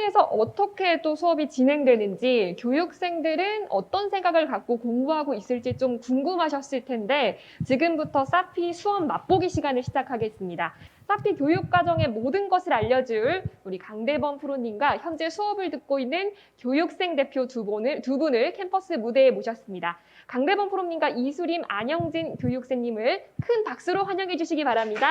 사피에서 어떻게 또 수업이 진행되는지, 교육생들은 어떤 생각을 갖고 공부하고 있을지 좀 궁금하셨을 텐데 지금부터 사피 수업 맛보기 시간을 시작하겠습니다. 사피 교육과정의 모든 것을 알려줄 우리 강대범 프로님과 현재 수업을 듣고 있는 교육생 대표 두 분을 캠퍼스 무대에 모셨습니다. 강대범 프로님과 이수림, 안영진 교육생님을 큰 박수로 환영해 주시기 바랍니다.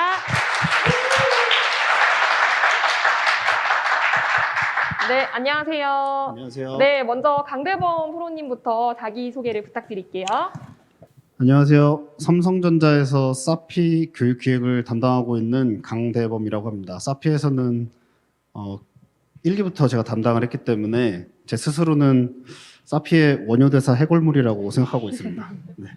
네, 안녕하세요. 안녕하세요. 네, 먼저 강대범 프로님부터 자기소개를 부탁드릴게요. 안녕하세요. 삼성전자에서 사피 교육기획을 담당하고 있는 강대범이라고 합니다. 사피에서는 1기부터 제가 담당을 했기 때문에 제 스스로는 사피의 원효대사 해골물이라고 생각하고 있습니다. 네.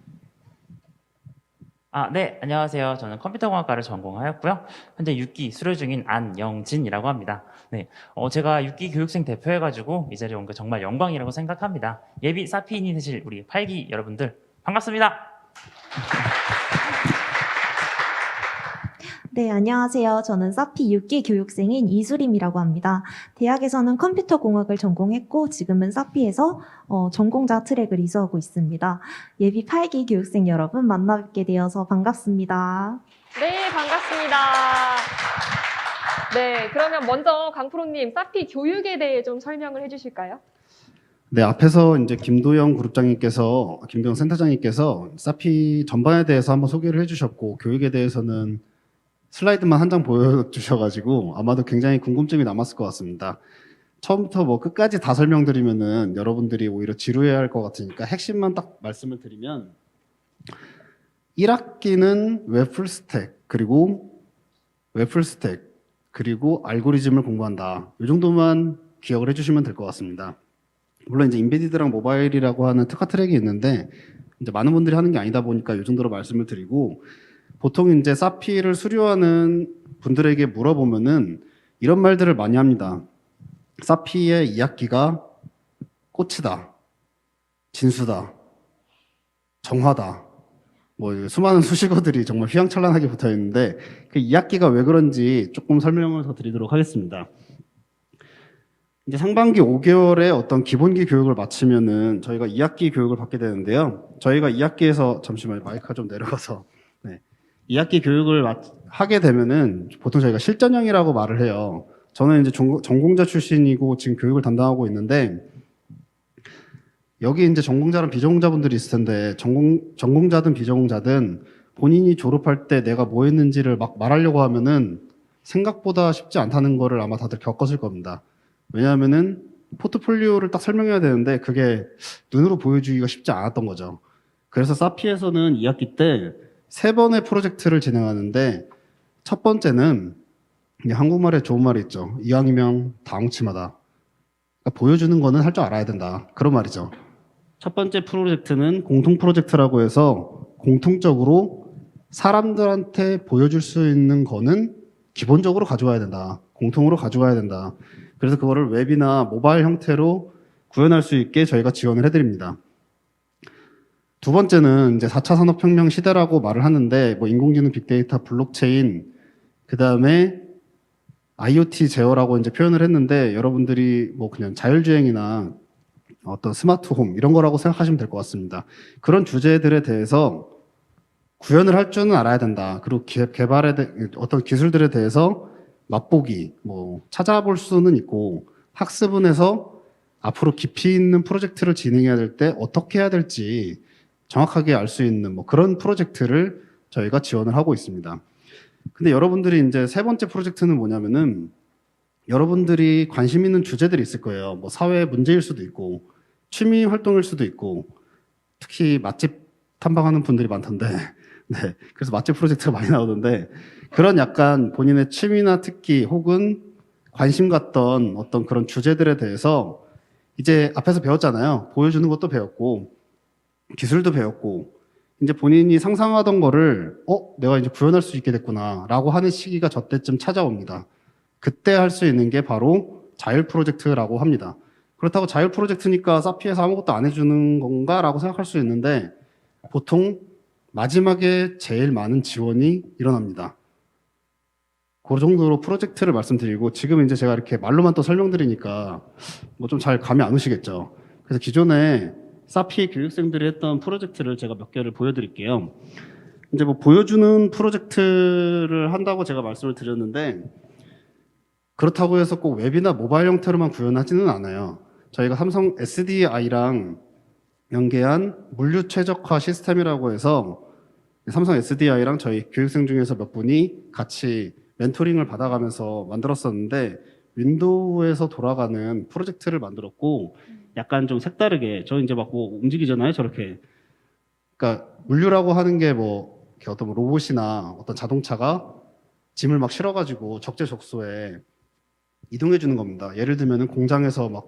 네, 안녕하세요. 저는 컴퓨터공학과를 전공하였고요. 현재 6기 수료 중인 안영진이라고 합니다. 네, 제가 6기 교육생 대표해가지고 이 자리에 온 게 정말 영광이라고 생각합니다. 예비 사피인이 되실 우리 8기 여러분들 반갑습니다. 네, 안녕하세요. 저는 사피 6기 교육생인 이수림이라고 합니다. 대학에서는 컴퓨터공학을 전공했고 지금은 사피에서 전공자 트랙을 이수하고 있습니다. 예비 8기 교육생 여러분 만나 뵙게 되어서 반갑습니다. 네, 반갑습니다. 네, 그러면 먼저 강 프로님, 사피 교육에 대해 좀 설명을 해주실까요? 네, 앞에서 이제 김도영 센터장님께서 사피 전반에 대해서 한번 소개를 해주셨고 교육에 대해서는 슬라이드만 한 장 보여주셔가지고 아마도 굉장히 궁금증이 남았을 것 같습니다. 처음부터 뭐 끝까지 다 설명드리면은 여러분들이 오히려 지루해할 것 같으니까 핵심만 딱 말씀을 드리면 1학기는 웹 풀스택 그리고 알고리즘을 공부한다. 이 정도만 기억을 해주시면 될 것 같습니다. 물론 이제 인베디드랑 모바일이라고 하는 특화 트랙이 있는데 이제 많은 분들이 하는 게 아니다 보니까 이 정도로 말씀을 드리고 보통 이제 사피를 수료하는 분들에게 물어보면은 이런 말들을 많이 합니다. 사피의 2학기가 꽃이다, 진수다, 정화다. 뭐 수많은 수식어들이 정말 휘황찬란하게 붙어 있는데 그 2학기가 왜 그런지 조금 설명을 더 드리도록 하겠습니다. 이제 상반기 5개월의 어떤 기본기 교육을 마치면은 저희가 2학기 교육을 받게 되는데요. 저희가 2학기에서 잠시만요. 마이크가 좀 내려가서 2학기 교육을 하게 되면은 보통 저희가 실전형이라고 말을 해요. 저는 이제 전공자 출신이고 지금 교육을 담당하고 있는데 여기 이제 전공자랑 비전공자분들이 있을 텐데 전공자든 비전공자든 본인이 졸업할 때 내가 뭐 했는지를 막 말하려고 하면은 생각보다 쉽지 않다는 거를 아마 다들 겪었을 겁니다. 왜냐하면은 포트폴리오를 딱 설명해야 되는데 그게 눈으로 보여주기가 쉽지 않았던 거죠. 그래서 사피에서는 2학기 때 3번의 프로젝트를 진행하는데 첫 번째는 한국말에 좋은 말이 있죠. 이왕이면 다홍치마다. 그러니까 보여주는 거는 할 줄 알아야 된다. 그런 말이죠. 첫 번째 프로젝트는 공통 프로젝트라고 해서 공통적으로 사람들한테 보여줄 수 있는 거는 기본적으로 가져와야 된다. 공통으로 가져가야 된다. 그래서 그거를 웹이나 모바일 형태로 구현할 수 있게 저희가 지원을 해드립니다. 두 번째는 이제 4차 산업혁명 시대라고 말을 하는데 뭐 인공지능, 빅데이터, 블록체인, 그 다음에 IoT 제어라고 이제 표현을 했는데 여러분들이 뭐 그냥 자율주행이나 어떤 스마트홈 이런 거라고 생각하시면 될 것 같습니다. 그런 주제들에 대해서 구현을 할 줄은 알아야 된다. 그리고 어떤 기술들에 대해서 맛보기, 뭐 찾아볼 수는 있고 학습은 해서 앞으로 깊이 있는 프로젝트를 진행해야 될 때 어떻게 해야 될지 정확하게 알 수 있는 뭐 그런 프로젝트를 저희가 지원을 하고 있습니다. 근데 여러분들이 이제 세 번째 프로젝트는 뭐냐면은 여러분들이 관심 있는 주제들이 있을 거예요. 뭐 사회 문제일 수도 있고 취미 활동일 수도 있고 특히 맛집 탐방하는 분들이 많던데 네. 그래서 맛집 프로젝트가 많이 나오던데 그런 약간 본인의 취미나 특기 혹은 관심 갔던 어떤 그런 주제들에 대해서 이제 앞에서 배웠잖아요. 보여주는 것도 배웠고 기술도 배웠고 이제 본인이 상상하던 거를 내가 이제 구현할 수 있게 됐구나 라고 하는 시기가 저때쯤 찾아옵니다. 그때 할 수 있는 게 바로 자율 프로젝트라고 합니다. 그렇다고 자율 프로젝트니까 사피에서 아무것도 안 해주는 건가 라고 생각할 수 있는데 보통 마지막에 제일 많은 지원이 일어납니다. 그 정도로 프로젝트를 말씀드리고 지금 이제 제가 이렇게 말로만 또 설명드리니까 뭐 좀 잘 감이 안 오시겠죠. 그래서 기존에 사피 교육생들이 했던 프로젝트를 제가 몇 개를 보여드릴게요. 이제 뭐 보여주는 프로젝트를 한다고 제가 말씀을 드렸는데 그렇다고 해서 꼭 웹이나 모바일 형태로만 구현하지는 않아요. 저희가 삼성 SDI랑 연계한 물류 최적화 시스템이라고 해서 삼성 SDI랑 저희 교육생 중에서 몇 분이 같이 멘토링을 받아가면서 만들었었는데 윈도우에서 돌아가는 프로젝트를 만들었고 약간 좀 색다르게 저 이제 막 뭐 움직이잖아요 저렇게. 그러니까 물류라고 하는 게 뭐 어떤 로봇이나 어떤 자동차가 짐을 막 실어가지고 적재적소에 이동해 주는 겁니다. 예를 들면은 공장에서 막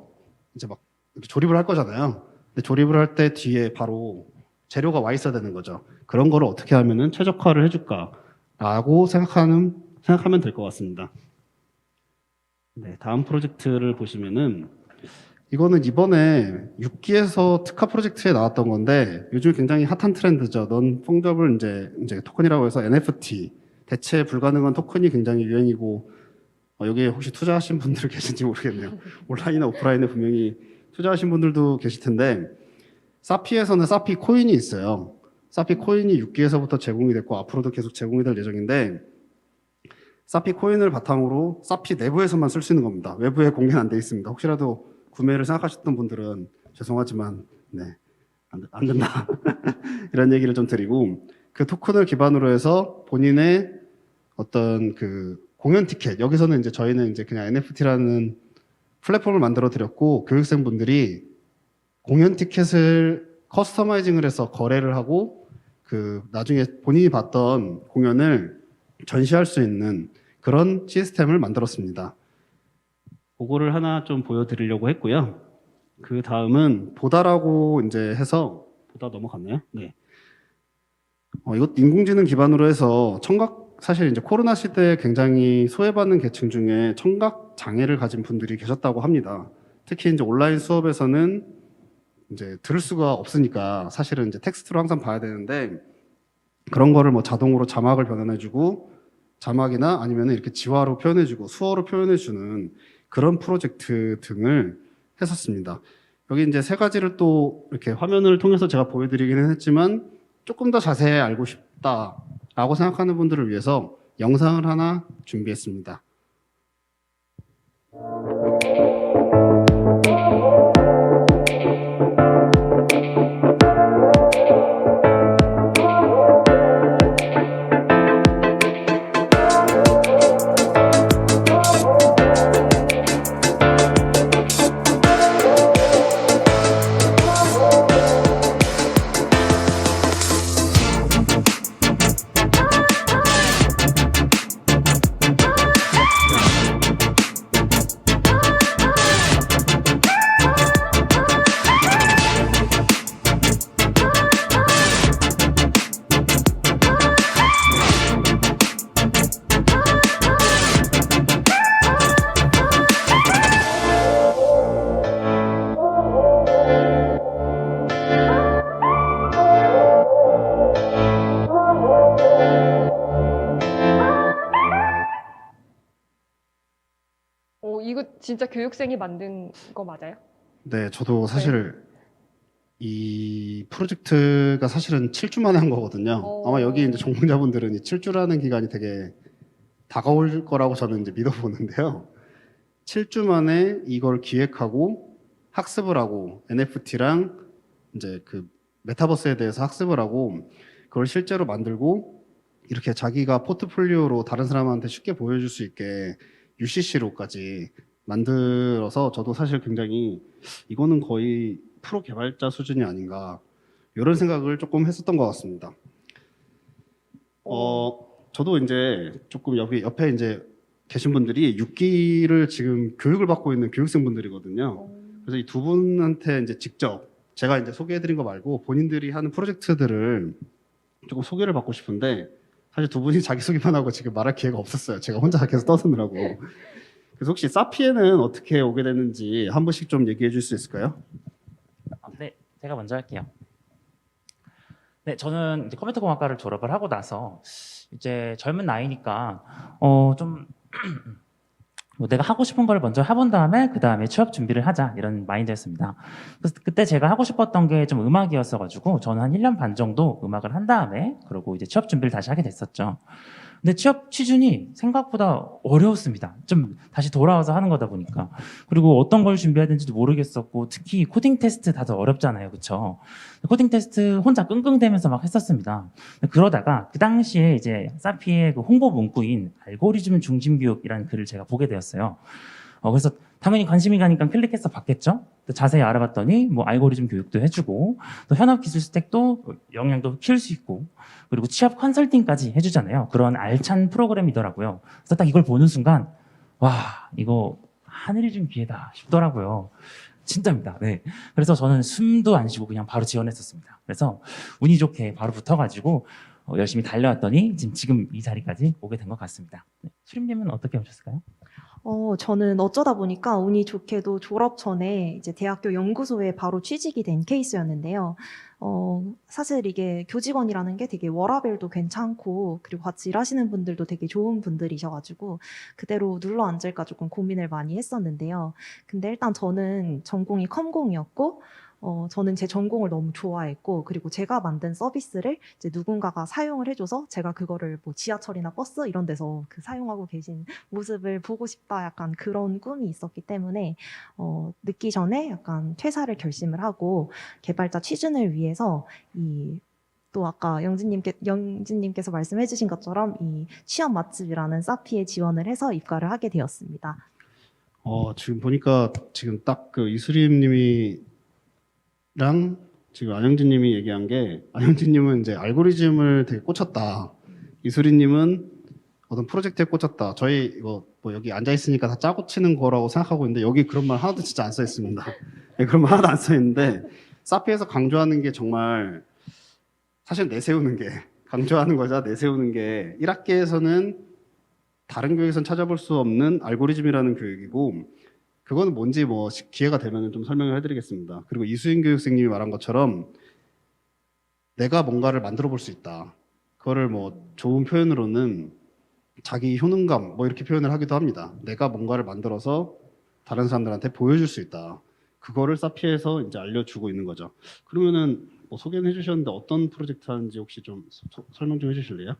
이제 막 이렇게 조립을 할 거잖아요. 근데 조립을 할 때 뒤에 바로 재료가 와 있어야 되는 거죠. 그런 거를 어떻게 하면은 최적화를 해줄까라고 생각하면 될 것 같습니다. 네, 다음 프로젝트를 보시면은 이거는 이번에 6기에서 특화 프로젝트에 나왔던 건데 요즘 굉장히 핫한 트렌드죠. 넌 펑저블 이제 토큰이라고 해서 NFT 대체 불가능한 토큰이 굉장히 유행이고 여기에 혹시 투자하신 분들 계신지 모르겠네요. 온라인이나 오프라인에 분명히 투자하신 분들도 계실 텐데 사피에서는 사피 코인이 있어요. 사피 코인이 6기에서부터 제공이 됐고 앞으로도 계속 제공이 될 예정인데 사피 코인을 바탕으로 사피 내부에서만 쓸 수 있는 겁니다. 외부에 공개는 안 돼 있습니다. 혹시라도 구매를 생각하셨던 분들은 죄송하지만 네, 안 된다. 이런 얘기를 좀 드리고 그 토큰을 기반으로 해서 본인의 어떤 그 공연 티켓 여기서는 이제 저희는 이제 그냥 NFT라는 플랫폼을 만들어 드렸고 교육생분들이 공연 티켓을 커스터마이징을 해서 거래를 하고 그 나중에 본인이 봤던 공연을 전시할 수 있는 그런 시스템을 만들었습니다. 그거를 하나 좀 보여드리려고 했고요. 그 다음은 보다라고 이제 해서 보다 넘어갔나요? 네. 이것 인공지능 기반으로 해서 청각 사실 이제 코로나 시대에 굉장히 소외받는 계층 중에 청각 장애를 가진 분들이 계셨다고 합니다. 특히 이제 온라인 수업에서는 이제 들을 수가 없으니까 사실은 이제 텍스트로 항상 봐야 되는데 그런 거를 뭐 자동으로 자막을 변환해주고 자막이나 아니면 이렇게 지화로 표현해주고 수어로 표현해주는 그런 프로젝트 등을 했었습니다. 여기 이제 세 가지를 또 이렇게 화면을 통해서 제가 보여드리기는 했지만 조금 더 자세히 알고 싶다라고 생각하는 분들을 위해서 영상을 하나 준비했습니다. 이거 진짜 교육생이 만든 거 맞아요? 네, 저도 사실 이 프로젝트가 사실은 7주 만에 한 거거든요. 아마 여기 이제 전공자분들은 이 7주라는 기간이 되게 다가올 거라고 저는 이제 믿어보는데요. 7주 만에 이걸 기획하고 학습을 하고 NFT랑 이제 그 메타버스에 대해서 학습을 하고 그걸 실제로 만들고 이렇게 자기가 포트폴리오로 다른 사람한테 쉽게 보여줄 수 있게 UCC로까지 만들어서 저도 사실 굉장히 이거는 거의 프로 개발자 수준이 아닌가 이런 생각을 조금 했었던 것 같습니다. 저도 이제 조금 여기 옆에 이제 계신 분들이 6기를 지금 교육을 받고 있는 교육생분들이거든요. 그래서 이 두 분한테 이제 직접 제가 이제 소개해드린 거 말고 본인들이 하는 프로젝트들을 조금 소개를 받고 싶은데 사실 두 분이 자기소개만 하고 지금 말할 기회가 없었어요. 제가 혼자 계속 떠드느라고. 그래서 혹시 사피에는 어떻게 오게 됐는지 한 분씩 좀 얘기해 줄 수 있을까요? 네, 제가 먼저 할게요. 네, 저는 이제 컴퓨터 공학과를 졸업을 하고 나서 이제 젊은 나이니까 좀 뭐 내가 하고 싶은 걸 먼저 해본 다음에 그 다음에 취업 준비를 하자 이런 마인드였습니다. 그래서 그때 제가 하고 싶었던 게 좀 음악이었어가지고 저는 한 1년 반 정도 음악을 한 다음에 그리고 이제 취업 준비를 다시 하게 됐었죠. 근데 취업 취준이 생각보다 어려웠습니다. 좀 다시 돌아와서 하는 거다 보니까. 그리고 어떤 걸 준비해야 되는지도 모르겠었고 특히 코딩 테스트 다들 어렵잖아요. 그렇죠? 코딩 테스트 혼자 끙끙대면서 막 했었습니다. 그러다가 그 당시에 이제 사피의 그 홍보 문구인 알고리즘 중심 교육이라는 글을 제가 보게 되었어요. 그래서 당연히 관심이 가니까 클릭해서 봤겠죠. 또 자세히 알아봤더니 뭐 알고리즘 교육도 해주고 또 현업 기술 스택도 역량도 키울 수 있고 그리고 취업 컨설팅까지 해주잖아요. 그런 알찬 프로그램이더라고요. 그래서 딱 이걸 보는 순간 와 이거 하늘이 좀 기회다 싶더라고요. 진짜입니다. 네. 그래서 저는 숨도 안 쉬고 그냥 바로 지원했었습니다. 그래서 운이 좋게 바로 붙어가지고 열심히 달려왔더니 지금 이 자리까지 오게 된 것 같습니다. 네. 수림님은 어떻게 오셨을까요? 저는 어쩌다 보니까 운이 좋게도 졸업 전에 이제 대학교 연구소에 바로 취직이 된 케이스였는데요. 사실 이게 교직원이라는 게 되게 워라밸도 괜찮고, 그리고 같이 일하시는 분들도 되게 좋은 분들이셔가지고, 그대로 눌러 앉을까 조금 고민을 많이 했었는데요. 근데 일단 저는 전공이 컴공이었고, 저는 제 전공을 너무 좋아했고, 그리고 제가 만든 서비스를 이제 누군가가 사용을 해줘서 제가 그거를 뭐 지하철이나 버스 이런 데서 그 사용하고 계신 모습을 보고 싶다 약간 그런 꿈이 있었기 때문에 늦기 전에 약간 퇴사를 결심을 하고 개발자 취준을 위해서 또 아까 영진님께서 말씀해주신 것처럼 이 취업 맛집이라는 사피에 지원을 해서 입과를 하게 되었습니다. 지금 보니까 지금 딱 그 이수림님이 랑 지금 안영진님이 얘기한 게 안영진님은 이제 알고리즘을 되게 꽂혔다. 이수리님은 어떤 프로젝트에 꽂혔다. 저희 이거 뭐 여기 앉아 있으니까 다 짜고 치는 거라고 생각하고 있는데 여기 그런 말 하나도 진짜 안 써 있습니다. 네, 그런 말 하나도 안 써 있는데 사피에서 강조하는 게 정말 사실 내세우는 게 강조하는 거자 내세우는 게 1학기에서는 다른 교육에서는 찾아볼 수 없는 알고리즘이라는 교육이고. 그거는 뭔지 뭐 기회가 되면 좀 설명을 해드리겠습니다. 그리고 이수인 교육생님이 말한 것처럼 내가 뭔가를 만들어 볼 수 있다. 그거를 뭐 좋은 표현으로는 자기 효능감 뭐 이렇게 표현을 하기도 합니다. 내가 뭔가를 만들어서 다른 사람들한테 보여줄 수 있다. 그거를 사피에서 이제 알려주고 있는 거죠. 그러면은 뭐 소개는 해주셨는데 어떤 프로젝트 하는지 혹시 좀 설명 좀 해주실래요?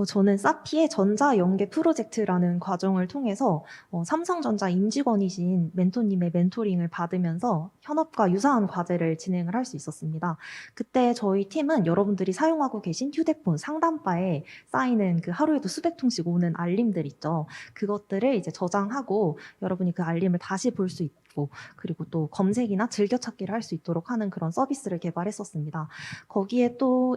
저는 사피의 전자연계 프로젝트라는 과정을 통해서 삼성전자 임직원이신 멘토님의 멘토링을 받으면서 현업과 유사한 과제를 진행을 할 수 있었습니다. 그때 저희 팀은 여러분들이 사용하고 계신 휴대폰 상단바에 쌓이는 그 하루에도 수백 통씩 오는 알림들 있죠. 그것들을 이제 저장하고 여러분이 그 알림을 다시 볼 수 있고 그리고 또 검색이나 즐겨찾기를 할 수 있도록 하는 그런 서비스를 개발했었습니다. 거기에 또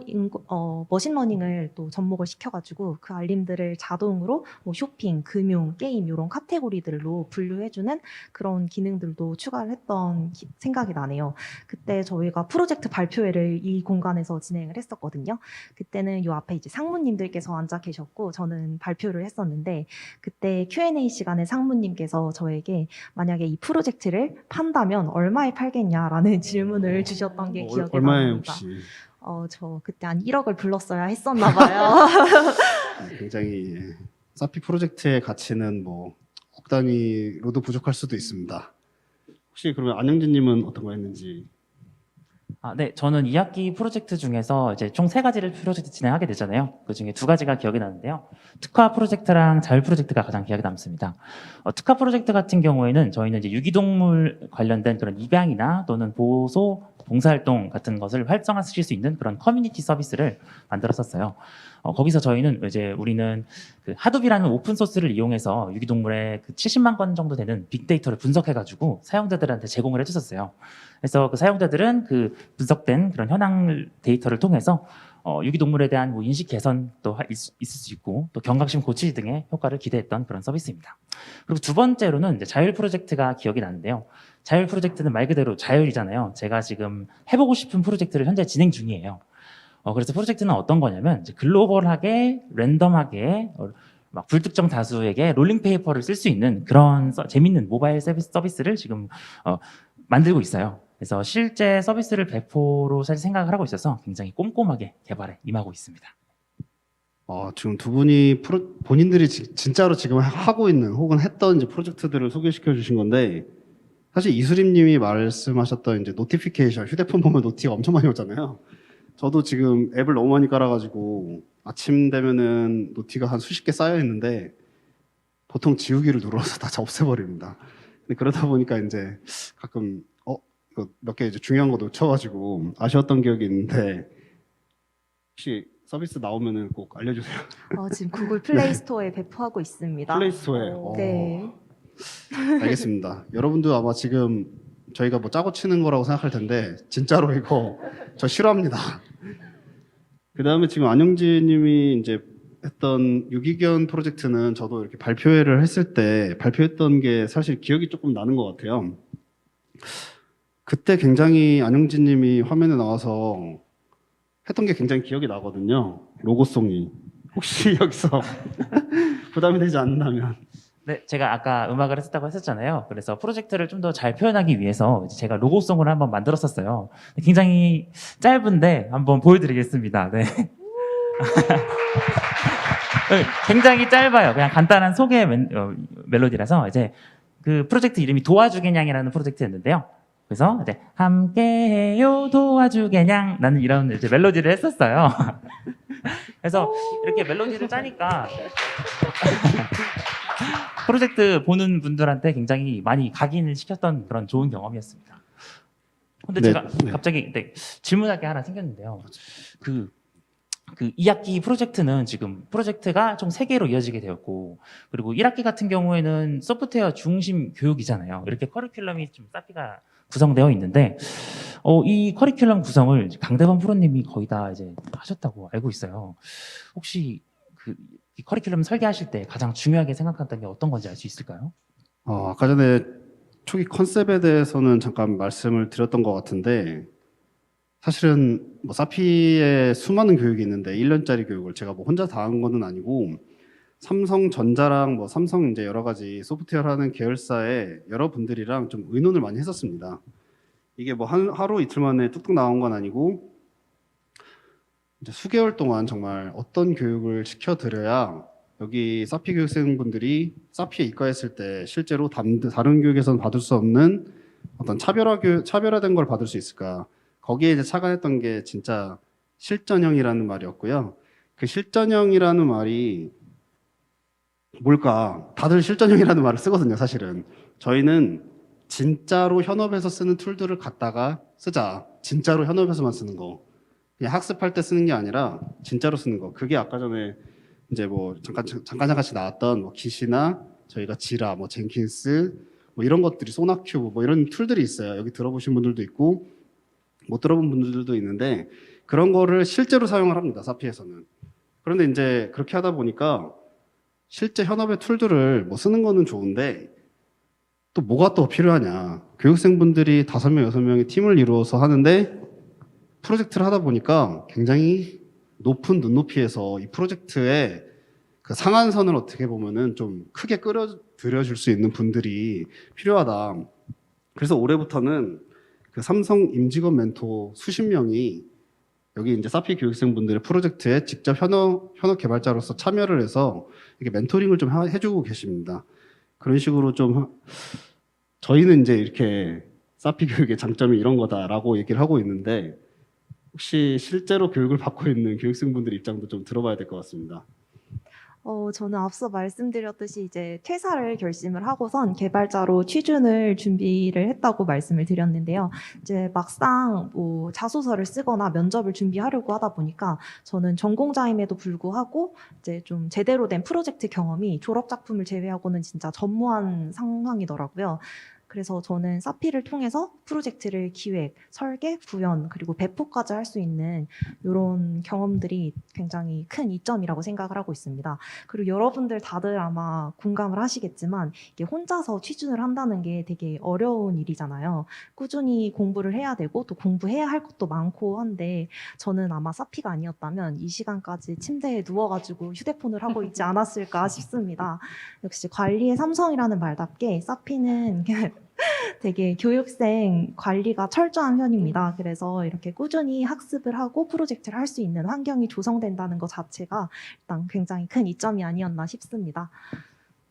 머신러닝을 또 접목을 시켜가지고 그 알림들을 자동으로 뭐 쇼핑, 금융, 게임 이런 카테고리들로 분류해주는 그런 기능들도 추가를 했던 생각이 나네요. 그때 저희가 프로젝트 발표회를 이 공간에서 진행을 했었거든요. 그때는 요 앞에 이제 상무님들께서 앉아 계셨고 저는 발표를 했었는데 그때 Q&A 시간에 상무님께서 저에게 만약에 이 프로젝트를 판다면 얼마에 팔겠냐라는 질문을 주셨던 게 기억이 얼마에 납니다. 혹시? 저 그때 한 1억을 불렀어야 했었나 봐요. 굉장히 사피 프로젝트의 가치는 뭐 억 단위로도 부족할 수도 있습니다. 혹시 그러면 안영진님은 어떤 거 했는지? 네, 저는 2학기 프로젝트 중에서 이제 총 3가지를 프로젝트 진행하게 되잖아요. 그 중에 2가지가 기억이 나는데요. 특화 프로젝트랑 자율 프로젝트가 가장 기억에 남습니다. 특화 프로젝트 같은 경우에는 저희는 이제 유기동물 관련된 그런 입양이나 또는 보소, 봉사활동 같은 것을 활성화시킬 수 있는 그런 커뮤니티 서비스를 만들었었어요. 거기서 저희는 이제 우리는 그 하둡이라는 오픈 소스를 이용해서 유기동물의 그 70만 건 정도 되는 빅데이터를 분석해가지고 사용자들한테 제공을 해줬었어요. 그래서 그 사용자들은 그 분석된 그런 현황 데이터를 통해서 유기동물에 대한 뭐 인식 개선도 있을 수 있고 또 경각심 고취 등의 효과를 기대했던 그런 서비스입니다. 그리고 두 번째로는 이제 자율 프로젝트가 기억이 나는데요. 자율 프로젝트는 말 그대로 자율이잖아요. 제가 지금 해보고 싶은 프로젝트를 현재 진행 중이에요. 그래서 프로젝트는 어떤 거냐면 이제 글로벌하게 랜덤하게 막 불특정 다수에게 롤링 페이퍼를 쓸 수 있는 그런 재밌는 모바일 서비스를 지금 만들고 있어요. 그래서 실제 서비스를 배포로 사실 생각을 하고 있어서 굉장히 꼼꼼하게 개발에 임하고 있습니다. 지금 두 분이 본인들이 진짜로 지금 하고 있는 혹은 했던 이제 프로젝트들을 소개시켜 주신 건데, 사실 이수림 님이 말씀하셨던 이제 노티피케이션, 휴대폰 보면 노티가 엄청 많이 오잖아요. 저도 지금 앱을 너무 많이 깔아가지고 아침 되면은 노티가 한 수십 개 쌓여 있는데 보통 지우기를 눌러서 다 없애버립니다. 근데 그러다 보니까 이제 가끔 이거 몇 개 이제 중요한 거 놓쳐가지고 아쉬웠던 기억이 있는데, 혹시 서비스 나오면은 꼭 알려주세요. 지금 구글 플레이 스토어에 배포하고 있습니다. 플레이 스토어에. 네. 알겠습니다. 여러분도 아마 지금 저희가 뭐 짜고 치는 거라고 생각할 텐데 진짜로 이거 저 싫어합니다. 그 다음에 지금 안영진 님이 이제 했던 유기견 프로젝트는 저도 이렇게 발표회를 했을 때 발표했던 게 사실 기억이 조금 나는 것 같아요. 그때 굉장히 안영진 님이 화면에 나와서 했던 게 굉장히 기억이 나거든요. 로고송이. 혹시 여기서 부담이 되지 않는다면. 네, 제가 아까 음악을 했었다고 했었잖아요. 그래서 프로젝트를 좀 더 잘 표현하기 위해서 이제 제가 로고송을 한번 만들었었어요. 굉장히 짧은데 한번 보여드리겠습니다. 네. 네, 굉장히 짧아요. 그냥 간단한 소개 멜로디라서 이제 그 프로젝트 이름이 도와주개냥이라는 프로젝트였는데요. 그래서 이제 함께해요 도와주개냥 나는 이런 이제 멜로디를 했었어요. 그래서 이렇게 멜로디를 짜니까 프로젝트 보는 분들한테 굉장히 많이 각인을 시켰던 그런 좋은 경험이었습니다. 근데 네, 제가 갑자기 질문할 게 하나 생겼는데요. 그 2학기 프로젝트는 지금 프로젝트가 총 3개로 이어지게 되었고, 그리고 1학기 같은 경우에는 소프트웨어 중심 교육이잖아요. 이렇게 커리큘럼이 좀 사피가 구성되어 있는데, 이 커리큘럼 구성을 강대범 프로님이 거의 다 이제 하셨다고 알고 있어요. 혹시 이 커리큘럼 설계하실 때 가장 중요하게 생각했던 게 어떤 건지 알 수 있을까요? 아까 전에 초기 컨셉에 대해서는 잠깐 말씀을 드렸던 것 같은데, 사실은 뭐 사피에 수많은 교육이 있는데 1년짜리 교육을 제가 뭐 혼자 다 한 거는 아니고, 삼성전자랑 뭐 삼성 이제 여러 가지 소프트웨어 하는 계열사의 여러분들이랑 좀 의논을 많이 했었습니다. 이게 뭐 하루 이틀 만에 뚝뚝 나온 건 아니고 이제 수개월 동안 정말 어떤 교육을 시켜드려야 여기 사피 교육생분들이 사피에 입과했을 때 실제로 다른 교육에서는 받을 수 없는 어떤 차별화된 걸 받을 수 있을까. 거기에 이제 착안했던 게 진짜 실전형이라는 말이었고요. 그 실전형이라는 말이 뭘까? 다들 실전형이라는 말을 쓰거든요, 사실은. 저희는 진짜로 현업에서 쓰는 툴들을 갖다가 쓰자. 진짜로 현업에서만 쓰는 거. 그냥 학습할 때 쓰는 게 아니라 진짜로 쓰는 거. 그게 아까 전에 이제 뭐 잠깐씩 나왔던 뭐 기시나 저희가 지라, 뭐 젠킨스, 뭐 이런 것들이 소나큐브 뭐 이런 툴들이 있어요. 여기 들어보신 분들도 있고 못 들어본 분들도 있는데 그런 거를 실제로 사용을 합니다. 사피에서는. 그런데 이제 그렇게 하다 보니까 실제 현업의 툴들을 뭐 쓰는 거는 좋은데 또 뭐가 또 필요하냐. 교육생분들이 5명, 6명의 팀을 이루어서 하는데 프로젝트를 하다 보니까 굉장히 높은 눈높이에서 이 프로젝트의 그 상한선을 어떻게 보면은 좀 크게 끌어들여줄 수 있는 분들이 필요하다. 그래서 올해부터는 그 삼성 임직원 멘토 수십 명이 여기 이제 사피 교육생분들의 프로젝트에 직접 현업 개발자로서 참여를 해서 이렇게 멘토링을 좀 해주고 계십니다. 그런 식으로 좀 저희는 이제 이렇게 사피 교육의 장점이 이런 거다라고 얘기를 하고 있는데 혹시 실제로 교육을 받고 있는 교육생분들 입장도 좀 들어봐야 될 것 같습니다. 저는 앞서 말씀드렸듯이 이제 퇴사를 결심을 하고선 개발자로 취준을 준비를 했다고 말씀을 드렸는데요. 이제 막상 뭐 자소서를 쓰거나 면접을 준비하려고 하다 보니까 저는 전공자임에도 불구하고 이제 좀 제대로 된 프로젝트 경험이 졸업 작품을 제외하고는 진짜 전무한 상황이더라고요. 그래서 저는 사피를 통해서 프로젝트를 기획, 설계, 구현, 그리고 배포까지 할 수 있는 이런 경험들이 굉장히 큰 이점이라고 생각을 하고 있습니다. 그리고 여러분들 다들 아마 공감을 하시겠지만 이게 혼자서 취준을 한다는 게 되게 어려운 일이잖아요. 꾸준히 공부를 해야 되고 또 공부해야 할 것도 많고 한데 저는 아마 사피가 아니었다면 이 시간까지 침대에 누워가지고 휴대폰을 하고 있지 않았을까 싶습니다. 역시 관리의 삼성이라는 말답게 사피는 되게 교육생 관리가 철저한 편입니다. 그래서 이렇게 꾸준히 학습을 하고 프로젝트를 할 수 있는 환경이 조성된다는 것 자체가 일단 굉장히 큰 이점이 아니었나 싶습니다.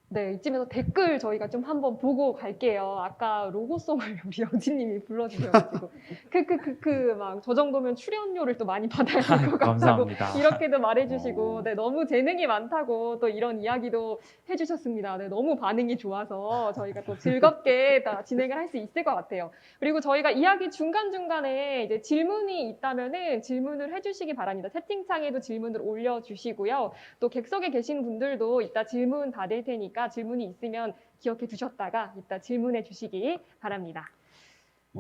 네, 이쯤에서 댓글 저희가 좀 한번 보고 갈게요. 아까 로고송을 우리 영진님이 불러주셔가지고 크크크크 막 저 정도면 출연료를 또 많이 받아야 될 것 같다고 감사합니다. 이렇게도 말해주시고 네, 너무 재능이 많다고 또 이런 이야기도 해주셨습니다. 네, 너무 반응이 좋아서 저희가 또 즐겁게 다 진행을 할 수 있을 것 같아요. 그리고 저희가 이야기 중간중간에 이제 질문이 있다면은 질문을 해주시기 바랍니다. 채팅창에도 질문을 올려주시고요. 또 객석에 계신 분들도 이따 질문 받을 테니까 질문이 있으면 기억해 두셨다가 이따 질문해 주시기 바랍니다.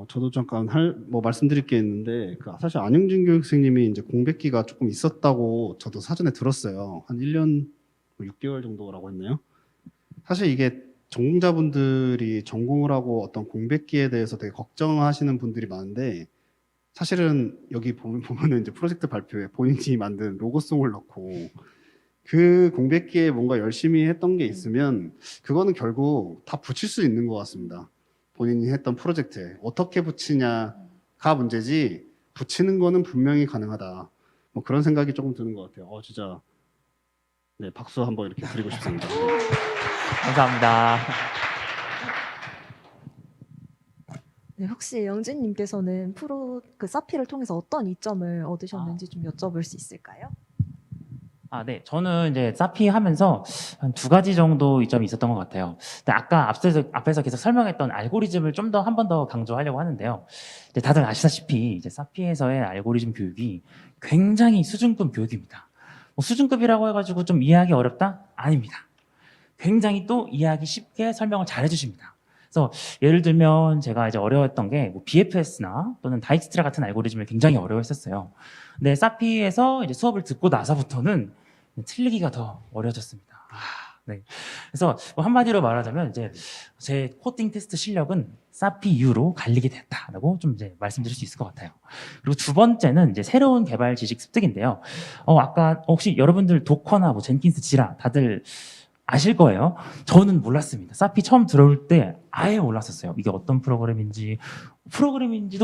저도 잠깐 말씀드릴 게 있는데, 사실 안영진 교육생님이 이제 공백기가 조금 있었다고 저도 사전에 들었어요. 한 1년 6개월 정도라고 했나요? 사실 이게 전공자분들이 전공을 하고 어떤 공백기에 대해서 되게 걱정하시는 분들이 많은데, 사실은 여기 보면은 이제 프로젝트 발표에 본인이 만든 로고송을 넣고 그 공백기에 뭔가 열심히 했던 게 있으면 그거는 결국 다 붙일 수 있는 것 같습니다. 본인이 했던 프로젝트에 어떻게 붙이냐가 문제지 붙이는 거는 분명히 가능하다. 뭐 그런 생각이 조금 드는 것 같아요. 진짜 네, 박수 한번 이렇게 드리고 싶습니다. 감사합니다. 네, 혹시 영진님께서는 사피를 통해서 어떤 이점을 얻으셨는지 좀 여쭤볼 수 있을까요? 네. 저는 이제 사피 하면서 한 2가지 정도 이점이 있었던 것 같아요. 근데 아까 앞에서 계속 설명했던 알고리즘을 좀 더 한 번 더 강조하려고 하는데요. 이제 다들 아시다시피 이제 사피에서의 알고리즘 교육이 굉장히 수준급 교육입니다. 뭐 수준급이라고 해가지고 좀 이해하기 어렵다? 아닙니다. 굉장히 또 이해하기 쉽게 설명을 잘 해주십니다. 그래서 예를 들면 제가 이제 어려웠던 게 뭐 BFS나 또는 다익스트라 같은 알고리즘을 굉장히 어려워했었어요. 근데 사피에서 이제 수업을 듣고 나서부터는 틀리기가 더 어려워졌습니다. 네. 그래서 뭐 한마디로 말하자면 이제 제 코딩 테스트 실력은 사피 이후로 갈리게 됐다라고 좀 이제 말씀드릴 수 있을 것 같아요. 그리고 2번째는 이제 새로운 개발 지식 습득인데요. 아까 혹시 여러분들 도커나 뭐 젠킨스 지라 다들 아실 거예요. 저는 몰랐습니다. 사피 처음 들어올 때 아예 몰랐었어요. 이게 어떤 프로그램인지도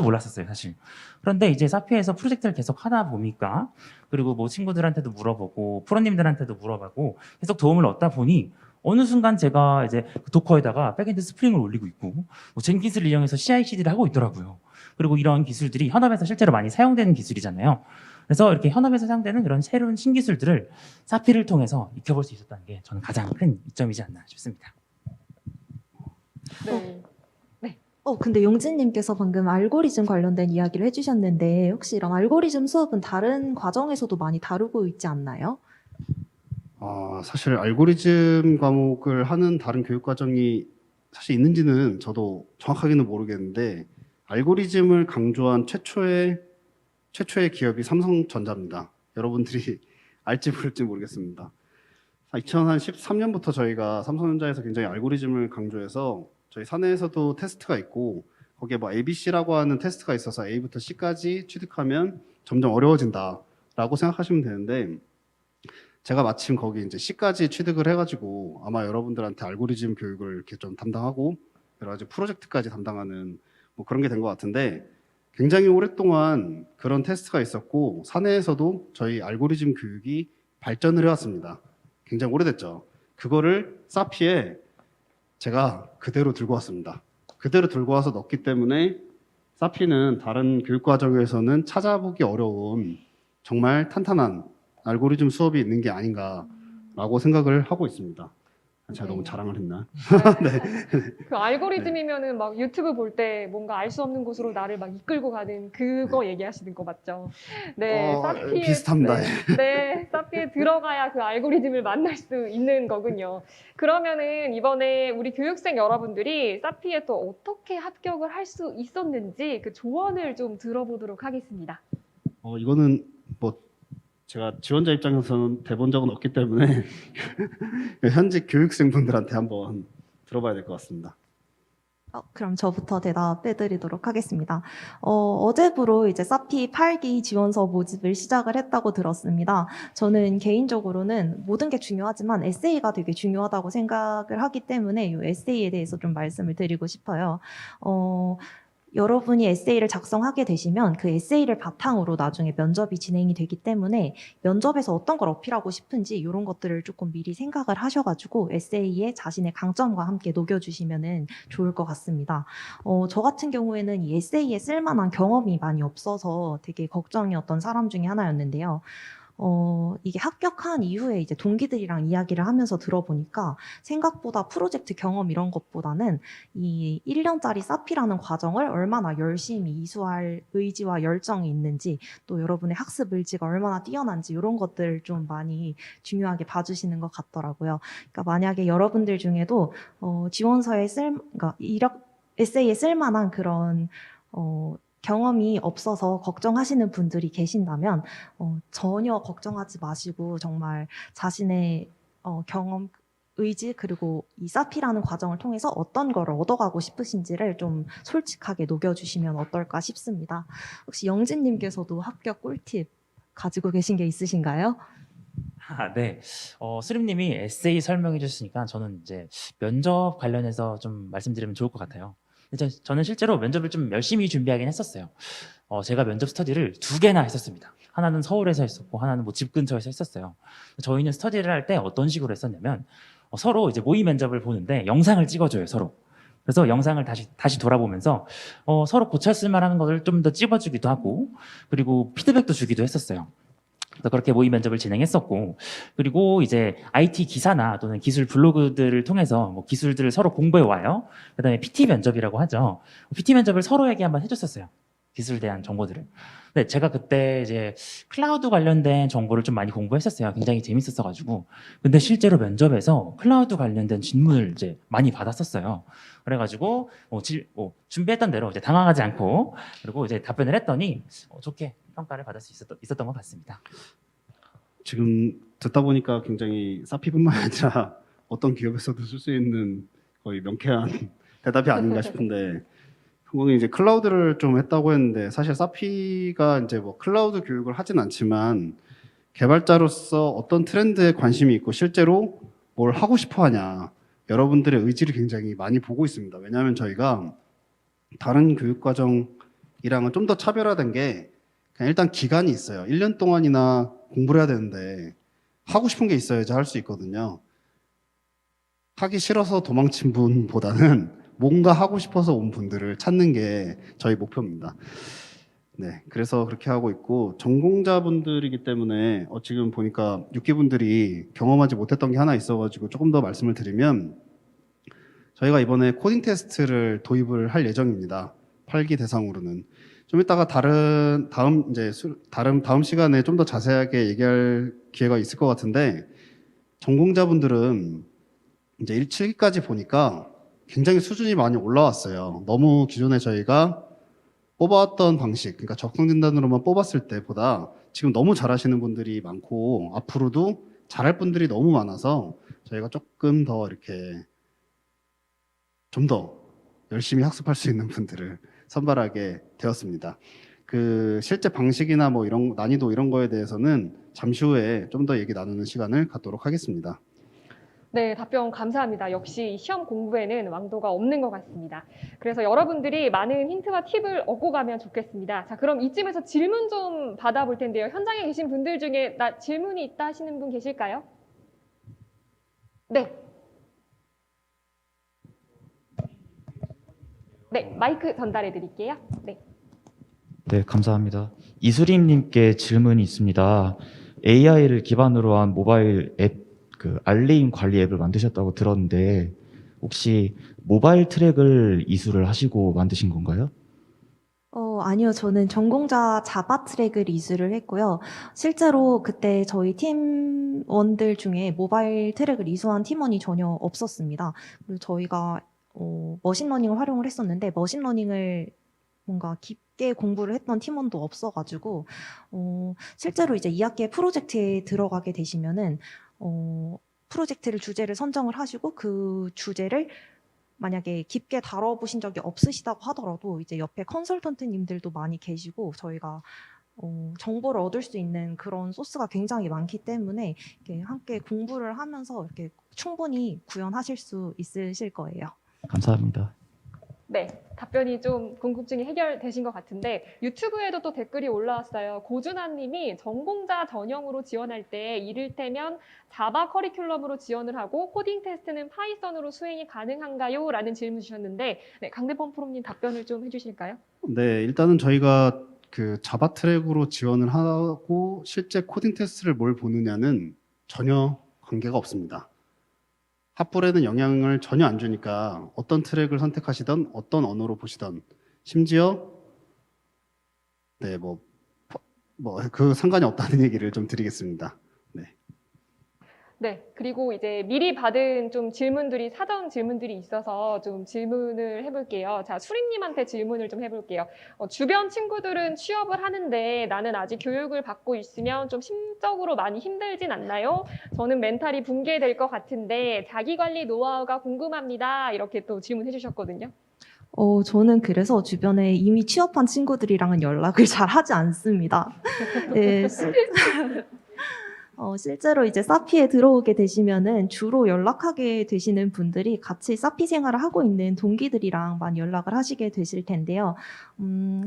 몰랐었어요, 사실. 그런데 이제 사피에서 프로젝트를 계속 하다 보니까, 그리고 뭐 친구들한테도 물어보고 프로님들한테도 물어보고 계속 도움을 얻다 보니 어느 순간 제가 이제 도커에다가 백엔드 스프링을 올리고 있고 뭐 젠킨스를 이용해서 CI/CD를 하고 있더라고요. 그리고 이런 기술들이 현업에서 실제로 많이 사용되는 기술이잖아요. 그래서 이렇게 현업에서 사용되는 이런 새로운 신기술들을 사피를 통해서 익혀볼 수 있었다는 게 저는 가장 큰 이점이지 않나 싶습니다. 네. 근데 용진님께서 방금 알고리즘 관련된 이야기를 해주셨는데 혹시 이런 알고리즘 수업은 다른 과정에서도 많이 다루고 있지 않나요? 사실 알고리즘 과목을 하는 다른 교육 과정이 사실 있는지는 저도 정확하게는 모르겠는데, 알고리즘을 강조한 최초의 기업이 삼성전자입니다. 여러분들이 알지 모를지 모르겠습니다. 2013년부터 저희가 삼성전자에서 굉장히 알고리즘을 강조해서 저희 사내에서도 테스트가 있고, 거기에 뭐 ABC라고 하는 테스트가 있어서 A부터 C까지 취득하면 점점 어려워진다라고 생각하시면 되는데, 제가 마침 거기 이제 C까지 취득을 해가지고 아마 여러분들한테 알고리즘 교육을 이렇게 좀 담당하고 여러 가지 프로젝트까지 담당하는 뭐 그런 게 된 것 같은데, 굉장히 오랫동안 그런 테스트가 있었고 사내에서도 저희 알고리즘 교육이 발전을 해왔습니다. 굉장히 오래됐죠. 그거를 사피에 제가 그대로 들고 왔습니다. 그대로 들고 와서 넣기 때문에 사피는 다른 교육 과정에서는 찾아보기 어려운 정말 탄탄한 알고리즘 수업이 있는 게 아닌가라고 생각을 하고 있습니다. 제가 너무 자랑을 했나? 그 알고리즘이면은 막 유튜브 볼 때 뭔가 알 수 없는 곳으로 나를 막 이끌고 가는 그거 얘기하시는 거 맞죠? 네, 사피에 비슷합니다. 네, 사피에 들어가야 그 알고리즘을 만날 수 있는 거군요. 그러면은 이번에 우리 교육생 여러분들이 사피에 또 어떻게 합격을 할 수 있었는지 그 조언을 좀 들어보도록 하겠습니다. 이거는 뭐 제가 지원자 입장에서는 대본 적은 없기 때문에 현직 교육생분들한테 한번 들어봐야 될 것 같습니다. 그럼 저부터 대답해드리도록 하겠습니다. 어제부로 이제 사피 8기 지원서 모집을 시작을 했다고 들었습니다. 저는 개인적으로는 모든 게 중요하지만 에세이가 되게 중요하다고 생각을 하기 때문에 이 에세이에 대해서 좀 말씀을 드리고 싶어요. 여러분이 에세이를 작성하게 되시면 그 에세이를 바탕으로 나중에 면접이 진행이 되기 때문에 면접에서 어떤 걸 어필하고 싶은지 이런 것들을 조금 미리 생각을 하셔가지고 에세이에 자신의 강점과 함께 녹여주시면 좋을 것 같습니다. 저 같은 경우에는 이 에세이에 쓸만한 경험이 많이 없어서 되게 걱정이었던 사람 중에 하나였는데요. 이게 합격한 이후에 이제 동기들이랑 이야기를 하면서 들어보니까 생각보다 프로젝트 경험 이런 것보다는 이 1년짜리 사피라는 과정을 얼마나 열심히 이수할 의지와 열정이 있는지 또 여러분의 학습 의지가 얼마나 뛰어난지 이런 것들을 좀 많이 중요하게 봐주시는 것 같더라고요. 그러니까 만약에 여러분들 중에도 지원서에 그러니까 에세이에 쓸만한 그런 경험이 없어서 걱정하시는 분들이 계신다면 전혀 걱정하지 마시고 정말 자신의 경험, 의지 그리고 이 사피라는 과정을 통해서 어떤 거를 얻어가고 싶으신지를 좀 솔직하게 녹여주시면 어떨까 싶습니다. 혹시 영진님께서도 합격 꿀팁 가지고 계신 게 있으신가요? 네. 수림님이 에세이 설명해 주셨으니까 저는 이제 면접 관련해서 좀 말씀드리면 좋을 것 같아요. 저는 실제로 면접을 좀 열심히 준비하긴 했었어요. 제가 면접 스터디를 2개나 했었습니다. 하나는 서울에서 했었고 하나는 뭐 집 근처에서 했었어요. 저희는 스터디를 할 때 어떤 식으로 했었냐면 서로 이제 모의 면접을 보는데 영상을 찍어줘요, 서로. 그래서 영상을 다시 돌아보면서 서로 고쳤을 만한 것을 좀 더 찍어주기도 하고 그리고 피드백도 주기도 했었어요. 그래서 그렇게 모의 면접을 진행했었고 그리고 이제 IT 기사나 또는 기술 블로그들을 통해서 뭐 기술들을 서로 공부해 와요. 그다음에 PT 면접이라고 하죠. PT 면접을 서로에게 한번 해줬었어요. 기술에 대한 정보들을. 근데 제가 그때 이제 클라우드 관련된 정보를 좀 많이 공부했었어요. 굉장히 재밌었어가지고. 근데 실제로 면접에서 클라우드 관련된 질문을 이제 많이 받았었어요. 그래가지고 준비했던 대로 이제 당황하지 않고 그리고 이제 답변을 했더니 좋게 평가를 받을 수 있었던 것 같습니다. 지금 듣다 보니까 굉장히 사피뿐만 아니라 어떤 기업에서도 쓸 수 있는 거의 명쾌한 대답이 아닌가 싶은데 성공이 이제 클라우드를 좀 했다고 했는데 사실 사피가 이제 뭐 클라우드 교육을 하진 않지만 개발자로서 어떤 트렌드에 관심이 있고 실제로 뭘 하고 싶어 하냐 여러분들의 의지를 굉장히 많이 보고 있습니다. 왜냐하면 저희가 다른 교육과정이랑은 좀 더 차별화된 게 그냥 일단 기간이 있어요. 1년 동안이나 공부를 해야 되는데 하고 싶은 게 있어야지 할 수 있거든요. 하기 싫어서 도망친 분보다는 뭔가 하고 싶어서 온 분들을 찾는 게 저희 목표입니다. 네, 그래서 그렇게 하고 있고 전공자분들이기 때문에 지금 보니까 6기분들이 경험하지 못했던 게 하나 있어가지고 조금 더 말씀을 드리면 저희가 이번에 코딩 테스트를 도입을 할 예정입니다. 8기 대상으로는. 좀 이따가 다음 시간에 좀 더 자세하게 얘기할 기회가 있을 것 같은데 전공자분들은 이제 7기까지 보니까 굉장히 수준이 많이 올라왔어요. 너무 기존에 저희가 뽑아왔던 방식, 그러니까 적성진단으로만 뽑았을 때보다 지금 너무 잘하시는 분들이 많고 앞으로도 잘할 분들이 너무 많아서 저희가 조금 더 이렇게 좀 더 열심히 학습할 수 있는 분들을 선발하게 되었습니다. 그 실제 방식이나 뭐 이런 난이도 이런 거에 대해서는 잠시 후에 좀 더 얘기 나누는 시간을 갖도록 하겠습니다. 네, 답변 감사합니다. 역시 시험 공부에는 왕도가 없는 것 같습니다. 그래서 여러분들이 많은 힌트와 팁을 얻고 가면 좋겠습니다. 자, 그럼 이쯤에서 질문 좀 받아볼 텐데요. 현장에 계신 분들 중에 나 질문이 있다 하시는 분 계실까요? 네. 네, 마이크 전달해 드릴게요. 네. 네, 감사합니다. 이수림님께 질문이 있습니다. AI를 기반으로 한 모바일 앱, 알림 관리 앱을 만드셨다고 들었는데, 혹시 모바일 트랙을 이수를 하시고 만드신 건가요? 아니요. 저는 전공자 자바 트랙을 이수를 했고요. 실제로 그때 저희 팀원들 중에 모바일 트랙을 이수한 팀원이 전혀 없었습니다. 그리고 저희가 머신러닝을 활용을 했었는데 머신러닝을 뭔가 깊게 공부를 했던 팀원도 없어가지고 실제로 이제 2학기에 프로젝트에 들어가게 되시면은 프로젝트를 주제를 선정을 하시고 그 주제를 만약에 깊게 다뤄보신 적이 없으시다고 하더라도 이제 옆에 컨설턴트님들도 많이 계시고 저희가 정보를 얻을 수 있는 그런 소스가 굉장히 많기 때문에 이렇게 함께 공부를 하면서 이렇게 충분히 구현하실 수 있으실 거예요. 감사합니다. 네, 답변이 좀 궁금증이 해결되신 것 같은데 유튜브에도 또 댓글이 올라왔어요. 고준하님이 전공자 전형으로 지원할 때 이를테면 자바 커리큘럼으로 지원을 하고 코딩 테스트는 파이썬으로 수행이 가능한가요? 라는 질문 주셨는데 네, 강대범 프로님 답변을 좀 해주실까요? 네, 일단은 저희가 그 자바 트랙으로 지원을 하고 실제 코딩 테스트를 뭘 보느냐는 전혀 관계가 없습니다. 합불에는 영향을 전혀 안 주니까 어떤 트랙을 선택하시던 어떤 언어로 보시던 심지어 네, 그 상관이 없다는 얘기를 좀 드리겠습니다. 네. 네, 그리고 이제 미리 받은 좀 질문들이, 사전 질문들이 있어서 좀 질문을 해볼게요. 자, 수림님한테 질문을 좀 해볼게요. 주변 친구들은 취업을 하는데 나는 아직 교육을 받고 있으면 좀 심적으로 많이 힘들진 않나요? 저는 멘탈이 붕괴될 것 같은데 자기관리 노하우가 궁금합니다. 이렇게 또 질문해 주셨거든요. 저는 그래서 주변에 이미 취업한 친구들이랑은 연락을 잘 하지 않습니다. 네, 실제로 이제 사피에 들어오게 되시면은 주로 연락하게 되시는 분들이 같이 사피 생활을 하고 있는 동기들이랑 많이 연락을 하시게 되실 텐데요.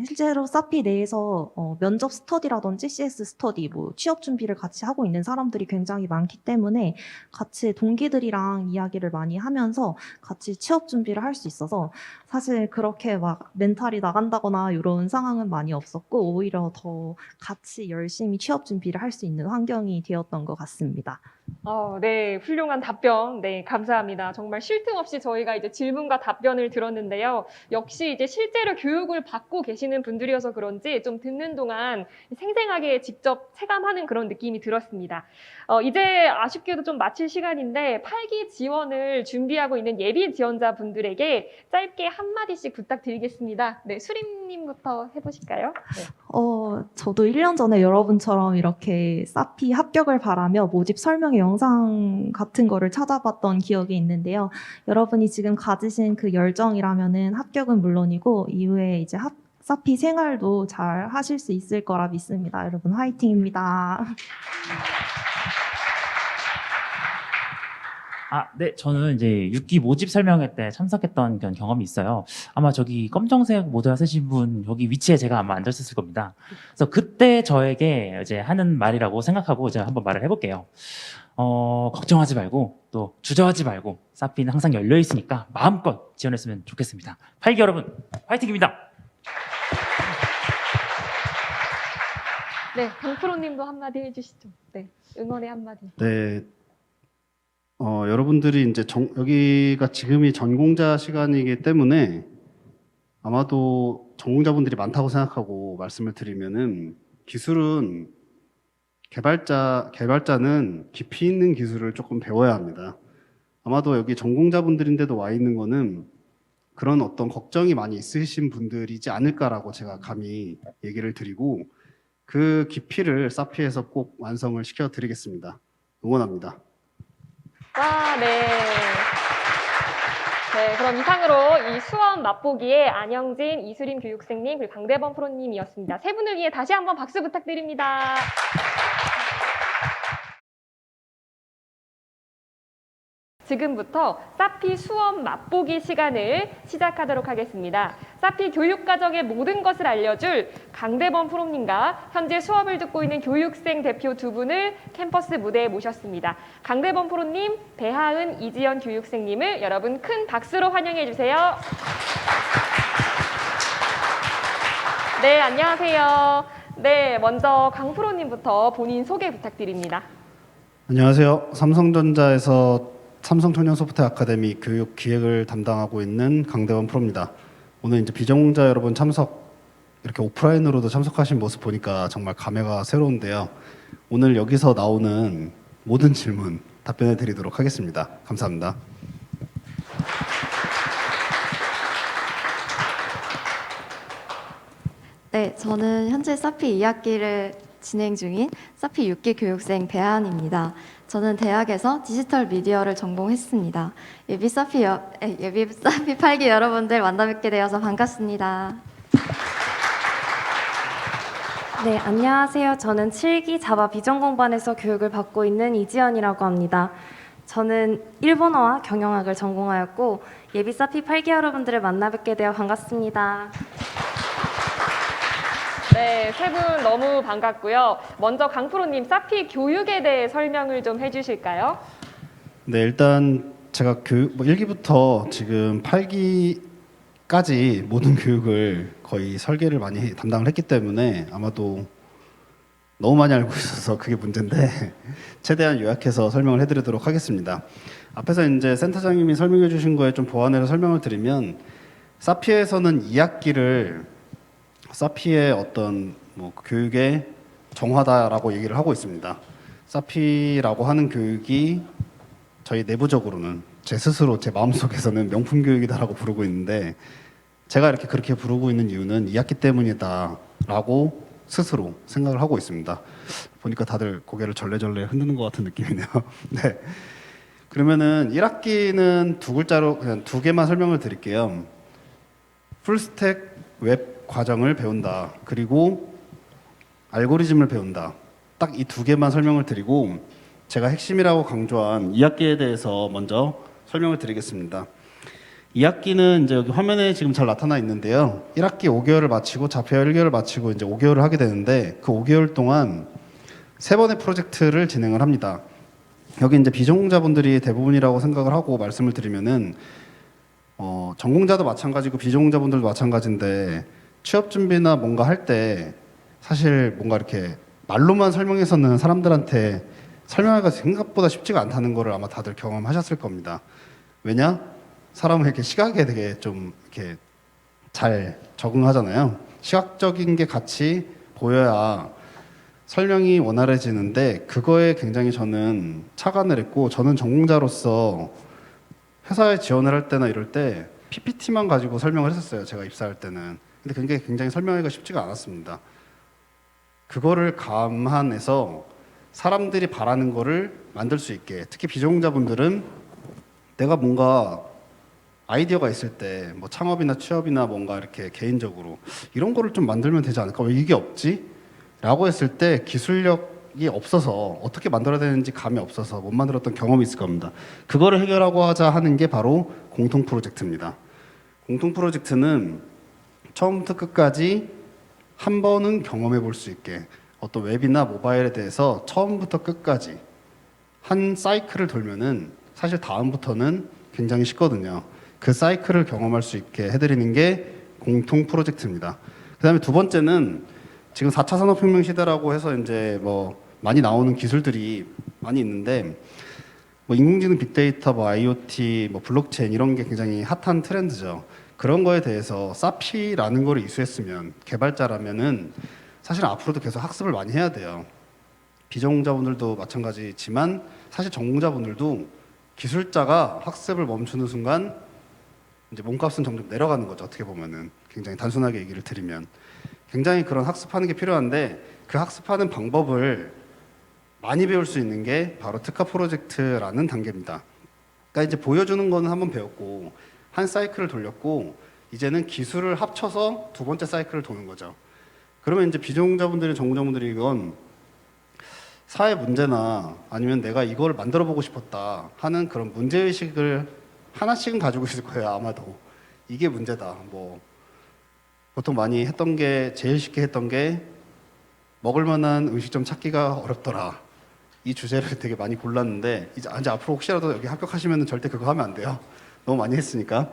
실제로 사피 내에서 면접 스터디라든지 CS 스터디, 뭐 취업 준비를 같이 하고 있는 사람들이 굉장히 많기 때문에 같이 동기들이랑 이야기를 많이 하면서 같이 취업 준비를 할 수 있어서 사실 그렇게 막 멘탈이 나간다거나 이런 상황은 많이 없었고 오히려 더 같이 열심히 취업 준비를 할 수 있는 환경이 되었던 것 같습니다. 네, 훌륭한 답변. 네, 감사합니다. 정말 쉴 틈 없이 저희가 이제 질문과 답변을 들었는데요. 역시 이제 실제로 교육을 받고 계시는 분들이어서 그런지 좀 듣는 동안 생생하게 직접 체감하는 그런 느낌이 들었습니다. 이제 아쉽게도 좀 마칠 시간인데 8기 지원을 준비하고 있는 예비 지원자분들에게 짧게 한마디씩 부탁드리겠습니다. 네, 수림님부터 해보실까요? 네. 저도 1년 전에 여러분처럼 이렇게 사피 합격을 바라며 모집 설명회 영상 같은 거를 찾아봤던 기억이 있는데요. 여러분이 지금 가지신 그 열정이라면은 합격은 물론이고 이후에 이제 사피 생활도 잘 하실 수 있을 거라 믿습니다. 여러분 화이팅입니다. 네, 저는 이제 6기 모집 설명회 때 참석했던 그런 경험이 있어요. 아마 저기 검정색 모자 쓰신 분 여기 위치에 제가 아마 앉았을 겁니다. 그래서 그때 저에게 이제 하는 말이라고 생각하고 제가 한번 말을 해볼게요. 걱정하지 말고 또 주저하지 말고 사피는 항상 열려 있으니까 마음껏 지원했으면 좋겠습니다. 8기 여러분 화이팅입니다. 네, 강프로님도 한마디 해주시죠. 네, 응원의 한마디. 네. 여러분들이 이제 여기가 지금이 전공자 시간이기 때문에 아마도 전공자분들이 많다고 생각하고 말씀을 드리면은 기술은 개발자는 깊이 있는 기술을 조금 배워야 합니다. 아마도 여기 전공자분들인데도 와 있는 거는 그런 어떤 걱정이 많이 있으신 분들이지 않을까라고 제가 감히 얘기를 드리고 그 깊이를 사피에서 꼭 완성을 시켜드리겠습니다. 응원합니다. 네. 네, 그럼 이상으로 이 수험 맛보기의 안영진, 이수림 교육생님, 그리고 강대범 프로님이었습니다. 세 분을 위해 다시 한번 박수 부탁드립니다. 지금부터 사피 수험 맛보기 시간을 시작하도록 하겠습니다. 사피 교육과정의 모든 것을 알려줄 강대범 프로님과 현재 수업을 듣고 있는 교육생 대표 두 분을 캠퍼스 무대에 모셨습니다. 강대범 프로님, 배하은, 이지연 교육생님을 여러분 큰 박수로 환영해 주세요. 네, 안녕하세요. 네, 먼저 강 프로님부터 본인 소개 부탁드립니다. 안녕하세요. 삼성전자에서 삼성청년소프트웨어 아카데미 교육 기획을 담당하고 있는 강대원 프로입니다. 오늘 이제 비전공자 여러분 이렇게 오프라인으로도 참석하신 모습 보니까 정말 감회가 새로운데요. 오늘 여기서 나오는 모든 질문 답변해 드리도록 하겠습니다. 감사합니다. 네, 저는 현재 사피 2학기를 진행 중인 사피 6기 교육생 배아은입니다. 저는 대학에서 디지털 미디어를 전공했습니다. 예비 사피 8기 여러분들 만나 뵙게 되어서 반갑습니다. 네, 안녕하세요. 저는 7기 자바 비전공반에서 교육을 받고 있는 이지연이라고 합니다. 저는 일본어와 경영학을 전공하였고 예비 사피 8기 여러분들을 만나 뵙게 되어 반갑습니다. 네, 세 분 너무 반갑고요. 먼저 강프로님, 사피 교육에 대해 설명을 좀 해주실까요? 네, 일단 제가 교육 1기부터 지금 8기까지 모든 교육을 거의 설계를 많이 담당을 했기 때문에 아마도 너무 많이 알고 있어서 그게 문제인데 최대한 요약해서 설명을 해드리도록 하겠습니다. 앞에서 이제 센터장님이 설명해 주신 거에 좀 보완해서 설명을 드리면 사피에서는 2학기를 사피의 어떤 뭐 교육의 정화다라고 얘기를 하고 있습니다. 사피라고 하는 교육이 저희 내부적으로는 제 스스로 제 마음속에서는 명품 교육이다라고 부르고 있는데 제가 이렇게 그렇게 부르고 있는 이유는 2학기 때문이다라고 스스로 생각을 하고 있습니다. 보니까 다들 고개를 절레절레 흔드는 것 같은 느낌이네요. 네. 그러면은 1학기는 두 글자로 그냥 두 개만 설명을 드릴게요. 풀스택 웹 과정을 배운다. 그리고 알고리즘을 배운다. 딱 이 두 개만 설명을 드리고 제가 핵심이라고 강조한 2학기에 대해서 먼저 설명을 드리겠습니다. 2학기는 이제 여기 화면에 지금 잘 나타나 있는데요. 1학기 5개월을 마치고 자폐어 1개월을 마치고 이제 5개월을 하게 되는데 그 5개월 동안 3번의 프로젝트를 진행을 합니다. 여기 이제 비전공자분들이 대부분이라고 생각을 하고 말씀을 드리면은 전공자도 마찬가지고 비전공자분들도 마찬가지인데 취업 준비나 뭔가 할 때 사실 뭔가 이렇게 말로만 설명해서는 사람들한테 설명하기가 생각보다 쉽지가 않다는 거를 아마 다들 경험하셨을 겁니다. 왜냐? 사람은 이렇게 시각에 되게 좀 이렇게 잘 적응하잖아요. 시각적인 게 같이 보여야 설명이 원활해지는데 그거에 굉장히 저는 착안을 했고 저는 전공자로서 회사에 지원을 할 때나 이럴 때 PPT만 가지고 설명을 했었어요. 제가 입사할 때는. 근데 그게 굉장히 설명하기가 쉽지가 않았습니다. 그거를 감안해서 사람들이 바라는 거를 만들 수 있게 특히 비전공자분들은 내가 뭔가 아이디어가 있을 때 뭐 창업이나 취업이나 뭔가 이렇게 개인적으로 이런 거를 좀 만들면 되지 않을까? 왜 이게 없지? 라고 했을 때 기술력이 없어서 어떻게 만들어야 되는지 감이 없어서 못 만들었던 경험이 있을 겁니다. 그거를 해결하고 하자 하는 게 바로 공통 프로젝트입니다. 공통 프로젝트는 처음부터 끝까지 한 번은 경험해 볼 수 있게 어떤 웹이나 모바일에 대해서 처음부터 끝까지 한 사이클을 돌면은 사실 다음부터는 굉장히 쉽거든요. 그 사이클을 경험할 수 있게 해드리는 게 공통 프로젝트입니다. 그 다음에 두 번째는 지금 4차 산업혁명 시대라고 해서 이제 뭐 많이 나오는 기술들이 많이 있는데 뭐 인공지능, 빅데이터, 뭐 IoT, 뭐 블록체인 이런 게 굉장히 핫한 트렌드죠. 그런 거에 대해서 사피라는 거를 이수했으면 개발자라면은 사실 앞으로도 계속 학습을 많이 해야 돼요. 비전공자분들도 마찬가지지만 사실 전공자분들도 기술자가 학습을 멈추는 순간 이제 몸값은 점점 내려가는 거죠. 어떻게 보면은 굉장히 단순하게 얘기를 드리면 굉장히 그런 학습하는 게 필요한데 그 학습하는 방법을 많이 배울 수 있는 게 바로 특화 프로젝트라는 단계입니다. 그러니까 이제 보여주는 거는 한번 배웠고 한 사이클을 돌렸고 이제는 기술을 합쳐서 두 번째 사이클을 도는 거죠. 그러면 이제 비전공자분들이 전공자분들이 이건 사회 문제나 아니면 내가 이걸 만들어 보고 싶었다 하는 그런 문제의식을 하나씩은 가지고 있을 거예요. 아마도 이게 문제다. 뭐 보통 많이 했던 게 제일 쉽게 했던 게 먹을 만한 음식점 찾기가 어렵더라. 이 주제를 되게 많이 골랐는데 이제 앞으로 혹시라도 여기 합격하시면 절대 그거 하면 안 돼요. 너무 많이 했으니까.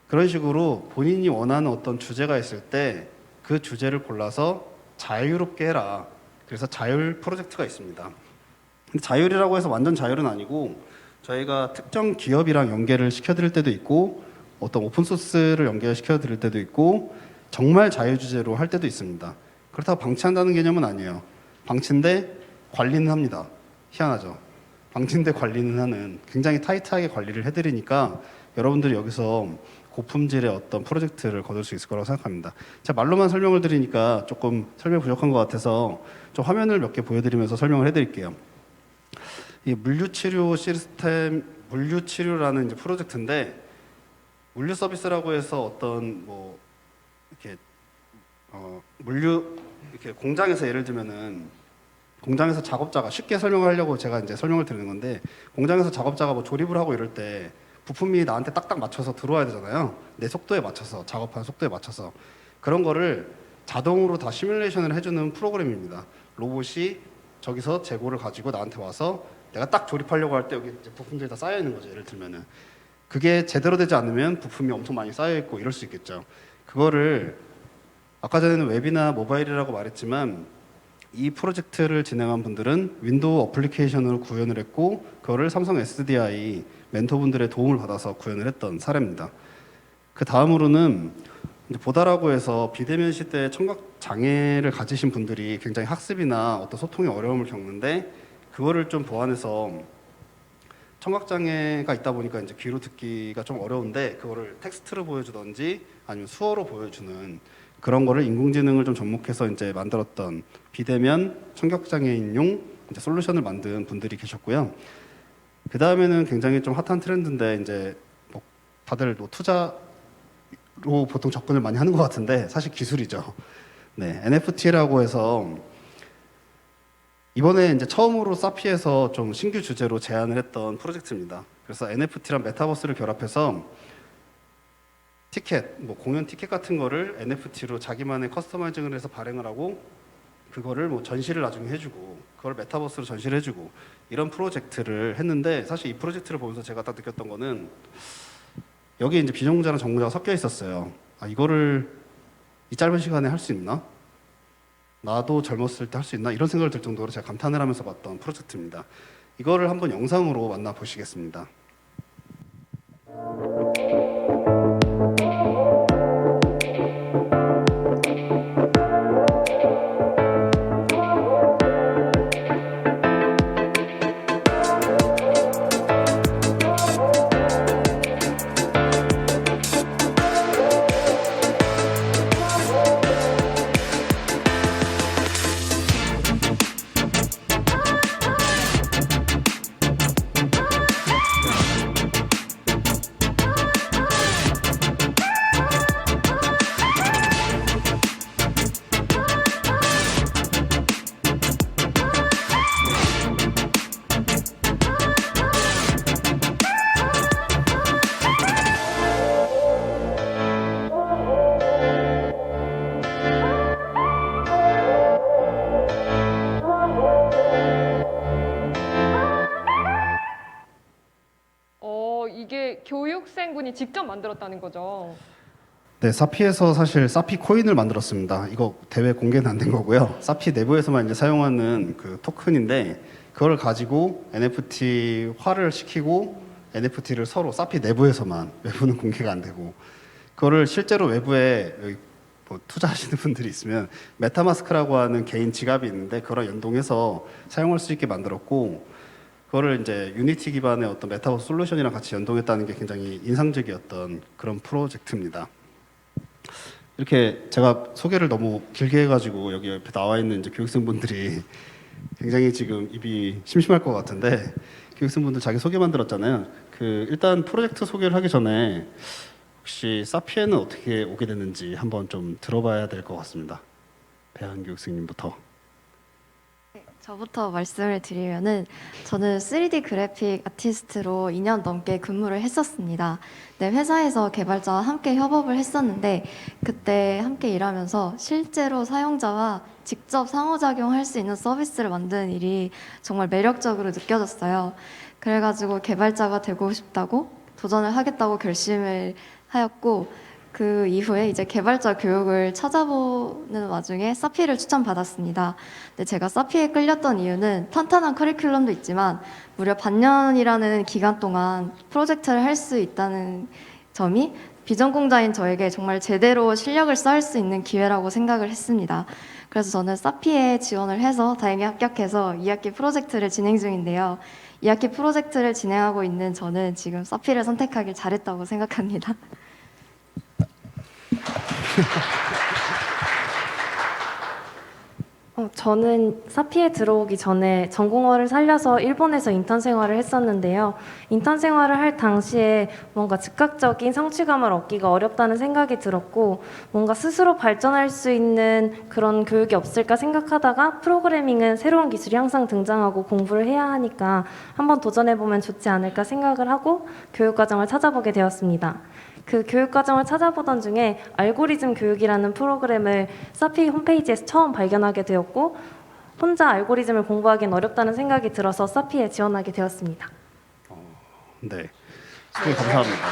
그런 식으로 본인이 원하는 어떤 주제가 있을 때 그 주제를 골라서 자유롭게 해라. 그래서 자율 프로젝트가 있습니다. 근데 자율이라고 해서 완전 자율은 아니고 저희가 특정 기업이랑 연계를 시켜드릴 때도 있고 어떤 오픈소스를 연결시켜드릴 때도 있고 정말 자유주제로 할 때도 있습니다. 그렇다고 방치한다는 개념은 아니에요. 방치인데 관리는 합니다. 희한하죠. 방치인데 관리는 하는 굉장히 타이트하게 관리를 해드리니까 여러분들이 여기서 고품질의 어떤 프로젝트를 거둘 수 있을 거라고 생각합니다. 제가 말로만 설명을 드리니까 조금 설명이 부족한 것 같아서 좀 화면을 몇 개 보여드리면서 설명을 해드릴게요. 이 물류치료 시스템, 물류치료라는 이제 프로젝트인데, 물류 서비스라고 해서 어떤 뭐 이렇게 물류 이렇게 공장에서 예를 들면은 공장에서 작업자가, 쉽게 설명하려고 제가 이제 설명을 드리는 건데, 공장에서 작업자가 뭐 조립을 하고 이럴 때 부품이 나한테 딱딱 맞춰서 들어와야 되잖아요. 내 속도에 맞춰서, 작업하는 속도에 맞춰서. 그런 거를 자동으로 다 시뮬레이션을 해주는 프로그램입니다. 로봇이 저기서 재고를 가지고 나한테 와서 내가 딱 조립하려고 할 때 여기 이제 부품들이 다 쌓여 있는 거죠. 예를 들면은 그게 제대로 되지 않으면 부품이 엄청 많이 쌓여 있고 이럴 수 있겠죠. 그거를 아까 전에는 웹이나 모바일이라고 말했지만, 이 프로젝트를 진행한 분들은 윈도우 어플리케이션으로 구현을 했고, 그거를 삼성 SDI 멘토분들의 도움을 받아서 구현을 했던 사례입니다. 그 다음으로는 이제 보다라고 해서 비대면 시대에 청각 장애를 가지신 분들이 굉장히 학습이나 어떤 소통에 어려움을 겪는데, 그거를 좀 보완해서 청각 장애가 있다 보니까 이제 귀로 듣기가 좀 어려운데, 그거를 텍스트로 보여주든지 아니면 수어로 보여주는 그런 거를 인공지능을 좀 접목해서 이제 만들었던 비대면 청각 장애인용 이제 솔루션을 만든 분들이 계셨고요. 그 다음에는 굉장히 좀 핫한 트렌드인데, 이제 뭐 다들 뭐 투자로 보통 접근을 많이 하는 것 같은데 사실 기술이죠. 네, NFT라고 해서 이번에 이제 처음으로 사피에서 좀 신규 주제로 제안을 했던 프로젝트입니다. 그래서 NFT랑 메타버스를 결합해서 티켓, 뭐 공연 티켓 같은 거를 NFT로 자기만의 커스터마이징을 해서 발행을 하고, 그거를 뭐 전시를 나중에 해주고, 그걸 메타버스로 전시를 해주고, 이런 프로젝트를 했는데, 사실 이 프로젝트를 보면서 제가 딱 느꼈던 거는, 여기 이제 비전공자랑 전공자가 섞여 있었어요. 아, 이거를 이 짧은 시간에 할 수 있나? 나도 젊었을 때 할 수 있나? 이런 생각을 들 정도로 제가 감탄을 하면서 봤던 프로젝트입니다. 이거를 한번 영상으로 만나보시겠습니다. 이게 교육생분이 직접 만들었다는 거죠. 네, 사피에서 사실 사피 코인을 만들었습니다. 이거 대회 공개는 안 된 거고요. 사피 내부에서만 이제 사용하는 그 토큰인데, 그걸 가지고 NFT화를 시키고 NFT를 서로 사피 내부에서만, 외부는 공개가 안 되고, 그거를 실제로 외부에 여기 뭐 투자하시는 분들이 있으면 메타마스크라고 하는 개인 지갑이 있는데 그거랑 연동해서 사용할 수 있게 만들었고, 그거를 이제 유니티 기반의 어떤 메타버스 솔루션이랑 같이 연동했다는 게 굉장히 인상적이었던 그런 프로젝트입니다. 이렇게 제가 소개를 너무 길게 해가지고 여기 옆에 나와 있는 이제 교육생분들이 굉장히 지금 입이 심심할 것 같은데, 교육생분들 자기 소개만 들었잖아요. 그 일단 프로젝트 소개를 하기 전에 혹시 사피에는 어떻게 오게 됐는지 한번 좀 들어봐야 될 것 같습니다. 배한 교육생님부터. 저부터 말씀을 드리면은, 저는 3D 그래픽 아티스트로 2년 넘게 근무를 했었습니다. 네, 회사에서 개발자와 함께 협업을 했었는데, 그때 함께 일하면서 실제로 사용자와 직접 상호작용할 수 있는 서비스를 만드는 일이 정말 매력적으로 느껴졌어요. 그래가지고 개발자가 되고 싶다고 도전을 하겠다고 결심을 하였고, 그 이후에 이제 개발자 교육을 찾아보는 와중에 사피를 추천받았습니다. 근데 제가 사피에 끌렸던 이유는 탄탄한 커리큘럼도 있지만 무려 반년이라는 기간 동안 프로젝트를 할 수 있다는 점이 비전공자인 저에게 정말 제대로 실력을 쌓을 수 있는 기회라고 생각을 했습니다. 그래서 저는 사피에 지원을 해서 다행히 합격해서 2학기 프로젝트를 진행 중인데요. 2학기 프로젝트를 진행하고 있는 저는 지금 사피를 선택하길 잘했다고 생각합니다. 저는 사피에 들어오기 전에 전공어를 살려서 일본에서 인턴 생활을 했었는데요. 인턴 생활을 할 당시에 뭔가 즉각적인 성취감을 얻기가 어렵다는 생각이 들었고, 뭔가 스스로 발전할 수 있는 그런 교육이 없을까 생각하다가, 프로그래밍은 새로운 기술이 항상 등장하고 공부를 해야 하니까 한번 도전해보면 좋지 않을까 생각을 하고 교육과정을 찾아보게 되었습니다. 그 교육과정을 찾아보던 중에 알고리즘 교육이라는 프로그램을 사피 홈페이지에서 처음 발견하게 되었고, 혼자 알고리즘을 공부하기는 어렵다는 생각이 들어서 사피에 지원하게 되었습니다. 네, 수고해 감사합니다.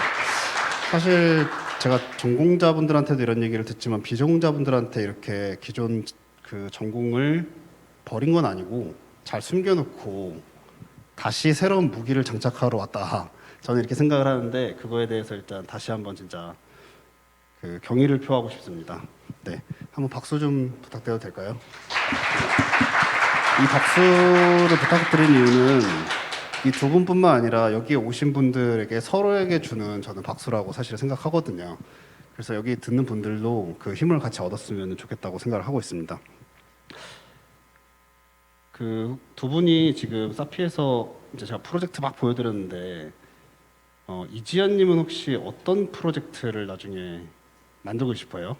사실 제가 전공자분들한테도 이런 얘기를 듣지만 비전공자분들한테 이렇게 기존 그 전공을 버린 건 아니고 잘 숨겨놓고 다시 새로운 무기를 장착하러 왔다. 저는 이렇게 생각을 하는데 그거에 대해서 일단 다시 한번 진짜 그 경의를 표하고 싶습니다. 네, 한번 박수 좀 부탁드려도 될까요? 이 박수를 부탁드린 이유는 이 두 분뿐만 아니라 여기에 오신 분들에게 서로에게 주는 저는 박수라고 사실 생각하거든요. 그래서 여기 듣는 분들도 그 힘을 같이 얻었으면 좋겠다고 생각을 하고 있습니다. 그 두 분이 지금 사피에서 이제 제가 프로젝트 막 보여드렸는데 이지연님은 혹시 어떤 프로젝트를 나중에 만들고 싶어요?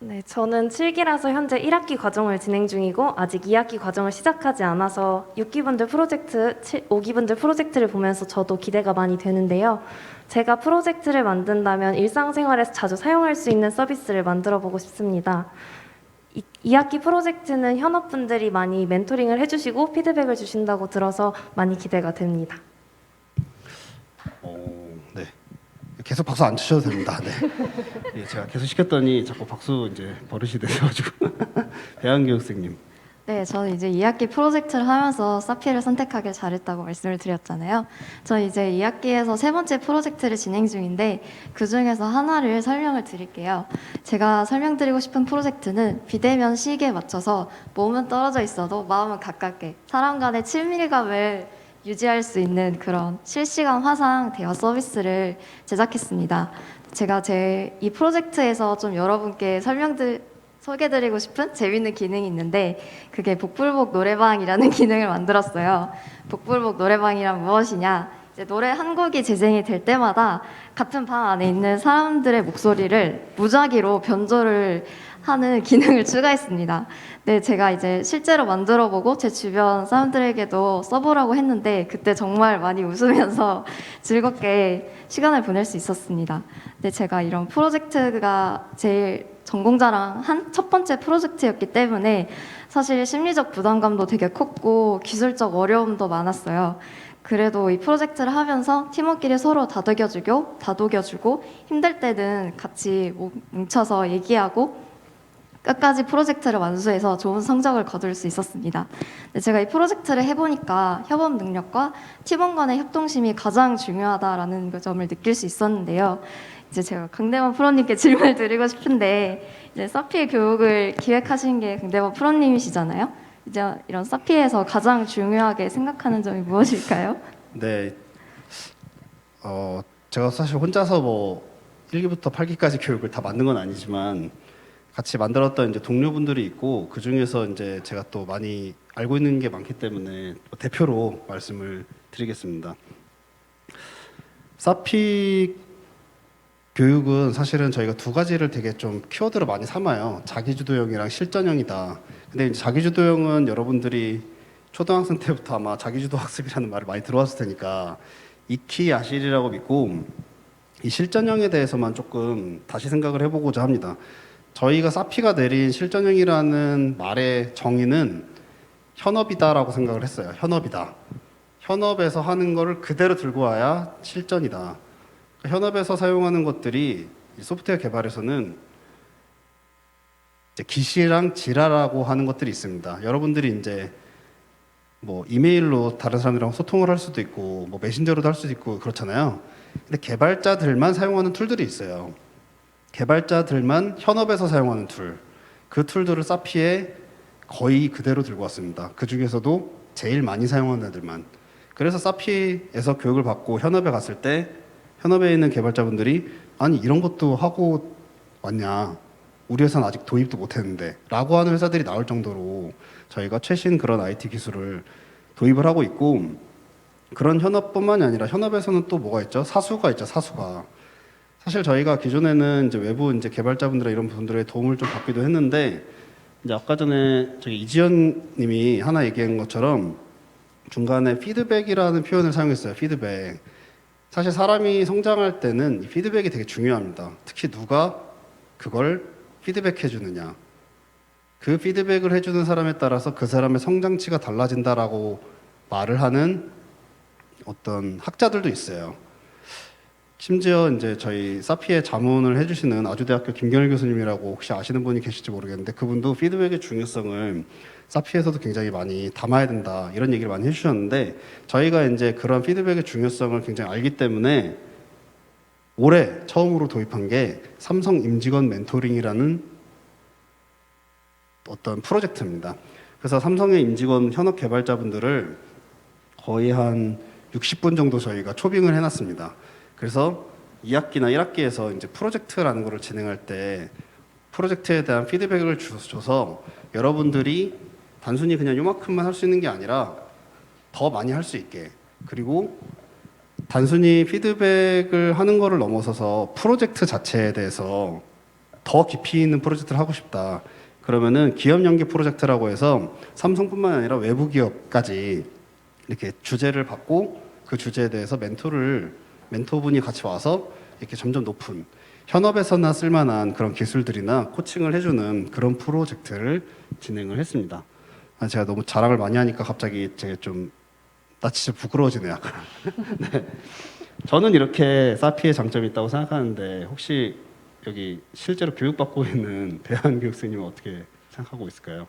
네, 저는 7기라서 현재 1학기 과정을 진행 중이고 아직 2학기 과정을 시작하지 않아서 6기분들 프로젝트, 5기분들 프로젝트를 보면서 저도 기대가 많이 되는데요. 제가 프로젝트를 만든다면 일상생활에서 자주 사용할 수 있는 서비스를 만들어 보고 싶습니다. 2학기 프로젝트는 현업분들이 많이 멘토링을 해주시고 피드백을 주신다고 들어서 많이 기대가 됩니다. 네. 계속 박수 안 치셔도 됩니다. 네. 예, 제가 계속 시켰더니 자꾸 박수 이제 버릇이 되셔가지고 배한교육생님. 네, 저는 이제 2학기 프로젝트를 하면서 사피를 선택하길 잘했다고 말씀을 드렸잖아요. 저 이제 2학기에서 세 번째 프로젝트를 진행 중인데 그 중에서 하나를 설명을 드릴게요. 제가 설명드리고 싶은 프로젝트는 비대면 시기에 맞춰서 몸은 떨어져 있어도 마음은 가깝게 사람 간의 친밀감을 유지할 수 있는 그런 실시간 화상 대화 서비스를 제작했습니다. 제가 이 프로젝트에서 좀 여러분께 소개드리고 싶은 재밌는 기능이 있는데 그게 복불복 노래방이라는 기능을 만들었어요. 복불복 노래방이란 무엇이냐? 이제 노래 한 곡이 재생이 될 때마다 같은 방 안에 있는 사람들의 목소리를 무작위로 변조를 하는 기능을 추가했습니다. 네, 제가 이제 실제로 만들어보고 제 주변 사람들에게도 써보라고 했는데 그때 정말 많이 웃으면서 즐겁게 시간을 보낼 수 있었습니다. 네, 제가 이런 프로젝트가 제일 전공자랑 한 첫 번째 프로젝트였기 때문에 사실 심리적 부담감도 되게 컸고 기술적 어려움도 많았어요. 그래도 이 프로젝트를 하면서 팀원끼리 서로 다독여주고 힘들 때는 같이 뭉쳐서 얘기하고 끝까지 프로젝트를 완수해서 좋은 성적을 거둘 수 있었습니다. 제가 이 프로젝트를 해보니까 협업 능력과 팀원 간의 협동심이 가장 중요하다라는 그 점을 느낄 수 있었는데요. 이제 제가 강대만 프로님께 질문을 드리고 싶은데 이제 사피 교육을 기획하신 게 강대만 프로님이시잖아요. 이제 이런 사피에서 가장 중요하게 생각하는 점이 무엇일까요? 네, 제가 사실 혼자서 뭐 1기부터 8기까지 교육을 다 만든 건 아니지만 같이 만들었던 이제 동료분들이 있고 그 중에서 이제 제가 또 많이 알고 있는 게 많기 때문에 대표로 말씀을 드리겠습니다. 사피 교육은 사실은 저희가 두 가지를 되게 좀 키워드로 많이 삼아요. 자기주도형이랑 실전형이다. 근데 이제 자기주도형은 여러분들이 초등학생 때부터 아마 자기주도 학습이라는 말을 많이 들어왔을 테니까 익히 아시리라고 믿고 이 실전형에 대해서만 조금 다시 생각을 해보고자 합니다. 저희가 사피가 내린 실전형이라는 말의 정의는 현업이다라고 생각을 했어요. 현업이다. 현업에서 하는 거를 그대로 들고 와야 실전이다. 현업에서 사용하는 것들이 소프트웨어 개발에서는 이제 기시랑 지라라고 하는 것들이 있습니다. 여러분들이 이제 뭐 이메일로 다른 사람들이랑 소통을 할 수도 있고 뭐 메신저로도 할 수도 있고 그렇잖아요. 근데 개발자들만 사용하는 툴들이 있어요. 개발자들만 현업에서 사용하는 툴. 그 툴들을 사피에 거의 그대로 들고 왔습니다. 그 중에서도 제일 많이 사용하는 애들만. 그래서 사피에서 교육을 받고 현업에 갔을 때 현업에 있는 개발자분들이 아니 이런 것도 하고 왔냐, 우리 회사는 아직 도입도 못했는데 라고 하는 회사들이 나올 정도로 저희가 최신 그런 IT 기술을 도입을 하고 있고, 그런 현업뿐만이 아니라 현업에서는 또 뭐가 있죠? 사수가 있죠. 사수가. 사실 저희가 기존에는 이제 외부 이제 개발자분들 이런 분들의 도움을 좀 받기도 했는데, 이제 아까 전에 저기 이지연 님이 하나 얘기한 것처럼 중간에 피드백이라는 표현을 사용했어요. 피드백. 사실 사람이 성장할 때는 이 피드백이 되게 중요합니다. 특히 누가 그걸 피드백해 주느냐. 그 피드백을 해주는 사람에 따라서 그 사람의 성장치가 달라진다라고 말을 하는 어떤 학자들도 있어요. 심지어 이제 저희 사피에 자문을 해주시는 아주대학교 김경일 교수님이라고 혹시 아시는 분이 계실지 모르겠는데, 그분도 피드백의 중요성을 사피에서도 굉장히 많이 담아야 된다 이런 얘기를 많이 해주셨는데, 저희가 이제 그런 피드백의 중요성을 굉장히 알기 때문에 올해 처음으로 도입한 게 삼성 임직원 멘토링이라는 어떤 프로젝트입니다. 그래서 삼성의 임직원 현업 개발자분들을 거의 한 60분 정도 저희가 초빙을 해놨습니다. 그래서 2학기나 1학기에서 이제 프로젝트라는 거를 진행할 때 프로젝트에 대한 피드백을 줘서 여러분들이 단순히 그냥 요만큼만 할 수 있는 게 아니라 더 많이 할 수 있게, 그리고 단순히 피드백을 하는 거를 넘어서서 프로젝트 자체에 대해서 더 깊이 있는 프로젝트를 하고 싶다. 그러면은 기업 연계 프로젝트라고 해서 삼성뿐만 아니라 외부 기업까지 이렇게 주제를 받고 그 주제에 대해서 멘토분이 같이 와서 이렇게 점점 높은 현업에서나 쓸만한 그런 기술들이나 코칭을 해주는 그런 프로젝트를 진행을 했습니다. 제가 너무 자랑을 많이 하니까 갑자기 제가 나 진짜 부끄러워지네요. 네. 저는 이렇게 사피의 장점이 있다고 생각하는데, 혹시 여기 실제로 교육받고 있는 대한교육생님은 어떻게 생각하고 있을까요?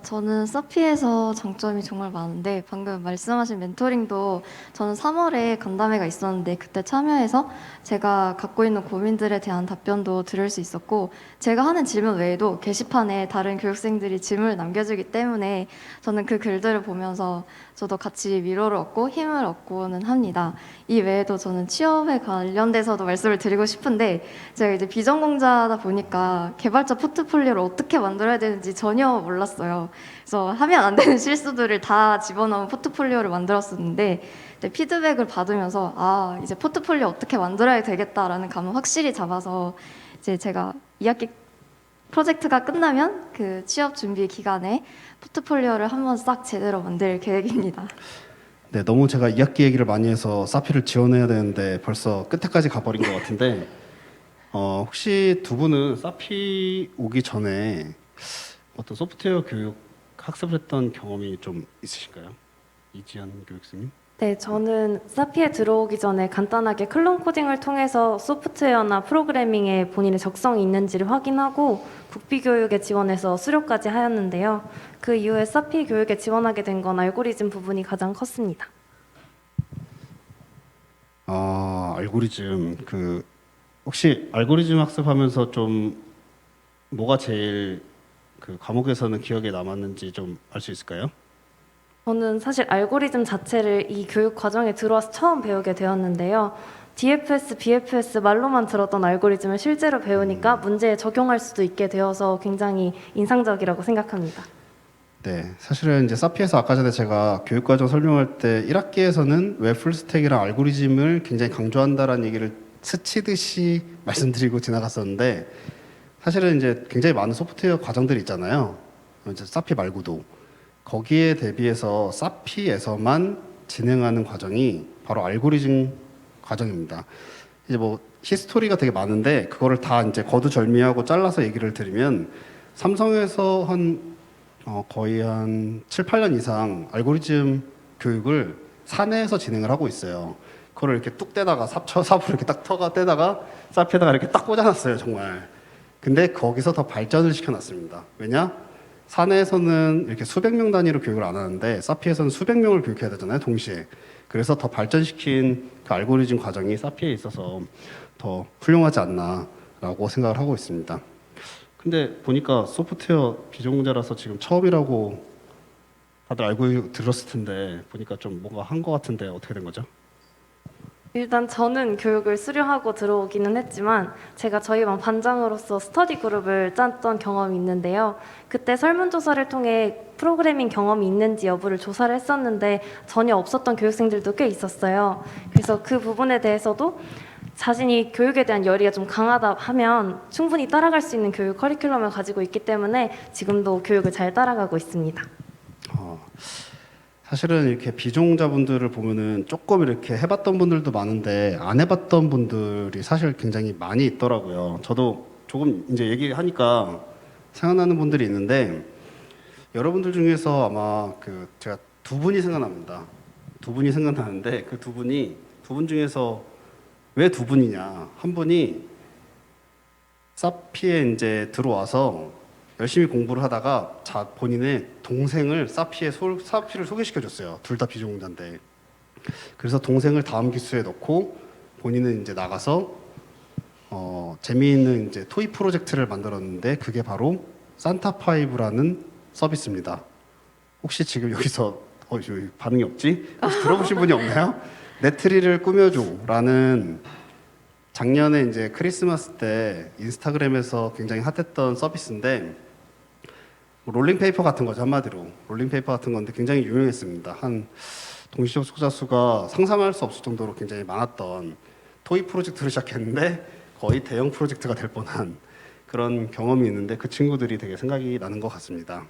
저는 사피에서 장점이 정말 많은데, 방금 말씀하신 멘토링도 저는 3월에 간담회가 있었는데 그때 참여해서 제가 갖고 있는 고민들에 대한 답변도 들을 수 있었고, 제가 하는 질문 외에도 게시판에 다른 교육생들이 질문을 남겨주기 때문에 저는 그 글들을 보면서 저도 같이 위로를 얻고 힘을 얻고는 합니다. 이 외에도 저는 취업에 관련돼서도 말씀을 드리고 싶은데, 제가 이제 비전공자다 보니까 개발자 포트폴리오를 어떻게 만들어야 되는지 전혀 몰랐어요. 그래서 하면 안 되는 실수들을 다 집어넣은 포트폴리오를 만들었었는데, 피드백을 받으면서 이제 포트폴리오 어떻게 만들어야 되겠다라는 감을 확실히 잡아서 이제 제가 2학기 프로젝트가 끝나면 그 취업 준비 기간에 포트폴리오를 한번 싹 제대로 만들 계획입니다. 네, 너무 제가 2학기 얘기를 많이 해서 사피를 지원해야 되는데 벌써 끝에까지 가버린 것 같은데, 혹시 두 분은 사피 오기 전에 어떤 소프트웨어 교육 학습을 했던 경험이 좀 있으실까요? 이지연 교육생님? 네, 저는 사피에 들어오기 전에 간단하게 클론 코딩을 통해서 소프트웨어나 프로그래밍에 본인의 적성이 있는지를 확인하고 국비교육에 지원해서 수료까지 하였는데요. 그 이후에 사피 교육에 지원하게 된 건 알고리즘 부분이 가장 컸습니다. 알고리즘. 혹시 알고리즘 학습하면서 좀 뭐가 제일 그 과목에서는 기억에 남았는지 좀 알 수 있을까요? 저는 사실 알고리즘 자체를 이 교육 과정에 들어와서 처음 배우게 되었는데요. DFS, BFS 말로만 들었던 알고리즘을 실제로 배우니까 문제에 적용할 수도 있게 되어서 굉장히 인상적이라고 생각합니다. 네, 사실은 이제 사피에서 아까 전에 제가 교육과정 설명할 때 1학기에서는 웹 풀스택이랑 알고리즘을 굉장히 강조한다라는 얘기를 스치듯이 말씀드리고 지나갔었는데, 사실은 이제 굉장히 많은 소프트웨어 과정들이 있잖아요. 이제 사피 말고도. 거기에 대비해서 사피에서만 진행하는 과정이 바로 알고리즘 과정입니다. 이제 뭐 히스토리가 되게 많은데 그거를 다 이제 거두절미하고 잘라서 얘기를 드리면, 삼성에서 거의 한 7, 8년 이상 알고리즘 교육을 사내에서 진행을 하고 있어요. 그걸 이렇게 뚝 떼다가 삽으로 이렇게 딱 떼다가 사피에다가 이렇게 딱 꽂아놨어요, 정말. 근데 거기서 더 발전을 시켜놨습니다. 왜냐? 사내에서는 이렇게 수백 명 단위로 교육을 안 하는데 사피에서는 수백 명을 교육해야 되잖아요, 동시에. 그래서 더 발전시킨 그 알고리즘 과정이 사피에 있어서 더 훌륭하지 않나라고 생각을 하고 있습니다. 근데 보니까 소프트웨어 비전공자라서 지금 처음이라고 다들 알고 들었을 텐데, 보니까 좀 뭔가 한 것 같은데 어떻게 된 거죠? 일단 저는 교육을 수료하고 들어오기는 했지만 제가 저희 반 반장으로서 스터디 그룹을 짰던 경험이 있는데요. 그때 설문조사를 통해 프로그래밍 경험이 있는지 여부를 조사를 했었는데 전혀 없었던 교육생들도 꽤 있었어요. 그래서 그 부분에 대해서도 자신이 교육에 대한 열의가 좀 강하다 하면 충분히 따라갈 수 있는 교육 커리큘럼을 가지고 있기 때문에 지금도 교육을 잘 따라가고 있습니다. 사실은 이렇게 비전공자분들을 보면은 조금 이렇게 해봤던 분들도 많은데 안 해봤던 분들이 사실 굉장히 많이 있더라고요. 저도 조금 이제 얘기하니까 생각나는 분들이 있는데 여러분들 중에서 아마 제가 두 분이 생각납니다. 두 분이 생각나는데 그 두 분 중에서 왜 두 분이냐? 한 분이 사피에 이제 들어와서 열심히 공부를 하다가 본인의 동생을 사피를 소개시켜줬어요. 둘 다 비전공자인데. 그래서 동생을 다음 기수에 넣고 본인은 이제 나가서 재미있는 이제 토이 프로젝트를 만들었는데 그게 바로 산타5라는 서비스입니다. 혹시 지금 여기서 여기 반응이 없지? 혹시 들어보신 분이 없나요? 내 트리를 꾸며줘라는 작년에 이제 크리스마스 때 인스타그램에서 굉장히 핫했던 서비스인데 롤링페이퍼 같은 거죠. 한마디로 롤링페이퍼 같은 건데 굉장히 유명했습니다. 한 동시 접속자 수가 상상할 수 없을 정도로 굉장히 많았던 토이 프로젝트를 시작했는데 거의 대형 프로젝트가 될 뻔한 그런 경험이 있는데 그 친구들이 되게 생각이 나는 것 같습니다.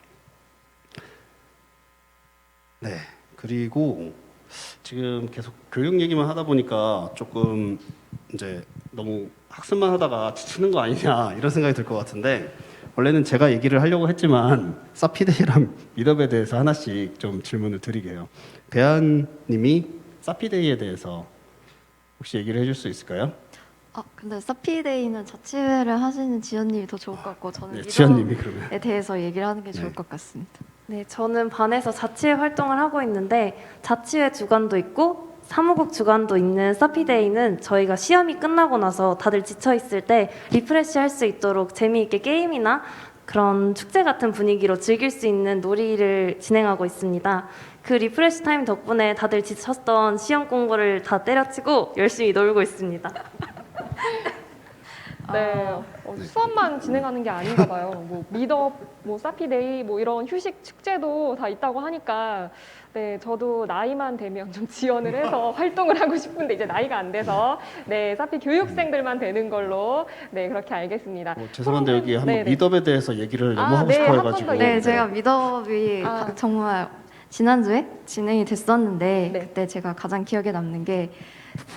네, 그리고 지금 계속 교육 얘기만 하다 보니까 조금 이제 너무 학습만 하다가 지치는 거 아니냐 이런 생각이 들 것 같은데 원래는 제가 얘기를 하려고 했지만 사피데이랑 미덥에 대해서 하나씩 좀 질문을 드리게요. 배아님이 사피데이에 대해서 혹시 얘기를 해줄 수 있을까요? 근데 사피데이는 자치회를 하시는 지연님이 더 좋을 것 같고 저는 네, 지연님이 그러면. 미더에 대해서 얘기를 하는 게 좋을 네. 것 같습니다. 네, 저는 반에서 자치회 활동을 하고 있는데 자치회 주간도 있고 사무국 주간도 있는 사피데이는 저희가 시험이 끝나고 나서 다들 지쳐 있을 때 리프레시 할 수 있도록 재미있게 게임이나 그런 축제 같은 분위기로 즐길 수 있는 놀이를 진행하고 있습니다. 그 리프레시 타임 덕분에 다들 지쳤던 시험 공부를 다 때려치고 열심히 놀고 있습니다. 네, 수업만 진행하는 게 아닌가 봐요. 뭐 미덥, 뭐 사피데이, 뭐 이런 휴식 축제도 다 있다고 하니까 네, 저도 나이만 되면 좀 지원을 해서 활동을 하고 싶은데 이제 나이가 안 돼서 네, 사피 교육생들만 되는 걸로 네, 그렇게 알겠습니다. 죄송한데 여기 한번 네네. 미덥에 대해서 얘기를 너무 하고 네, 싶어 한번 해가지고 더 네, 제가 미더비 아. 정말 지난주에 진행이 됐었는데 네. 그때 제가 가장 기억에 남는 게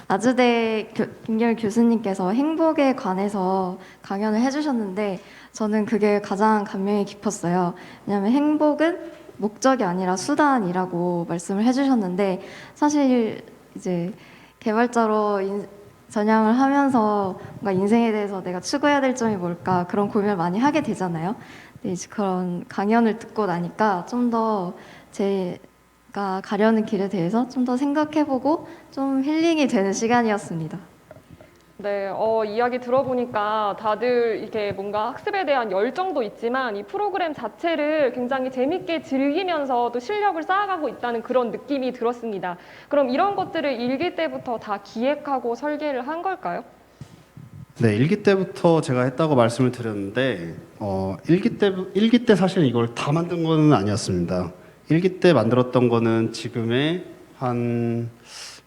아주대 김결 교수님께서 행복에 관해서 강연을 해주셨는데 저는 그게 가장 감명이 깊었어요. 왜냐하면 행복은 목적이 아니라 수단이라고 말씀을 해주셨는데 사실 이제 개발자로 전향을 하면서 뭔가 인생에 대해서 내가 추구해야 될 점이 뭘까 그런 고민을 많이 하게 되잖아요. 근데 이제 그런 강연을 듣고 나니까 좀 더 제가 가려는 길에 대해서 좀 더 생각해보고 좀 힐링이 되는 시간이었습니다. 네, 이야기 들어보니까 다들 이렇게 뭔가 학습에 대한 열정도 있지만 이 프로그램 자체를 굉장히 재밌게 즐기면서 또 실력을 쌓아가고 있다는 그런 느낌이 들었습니다. 그럼 이런 것들을 일기 때부터 다 기획하고 설계를 한 걸까요? 네, 일기 때부터 제가 했다고 말씀을 드렸는데 일기 때 사실 이걸 다 만든 거는 아니었습니다. 일기 때 만들었던 거는 지금의 한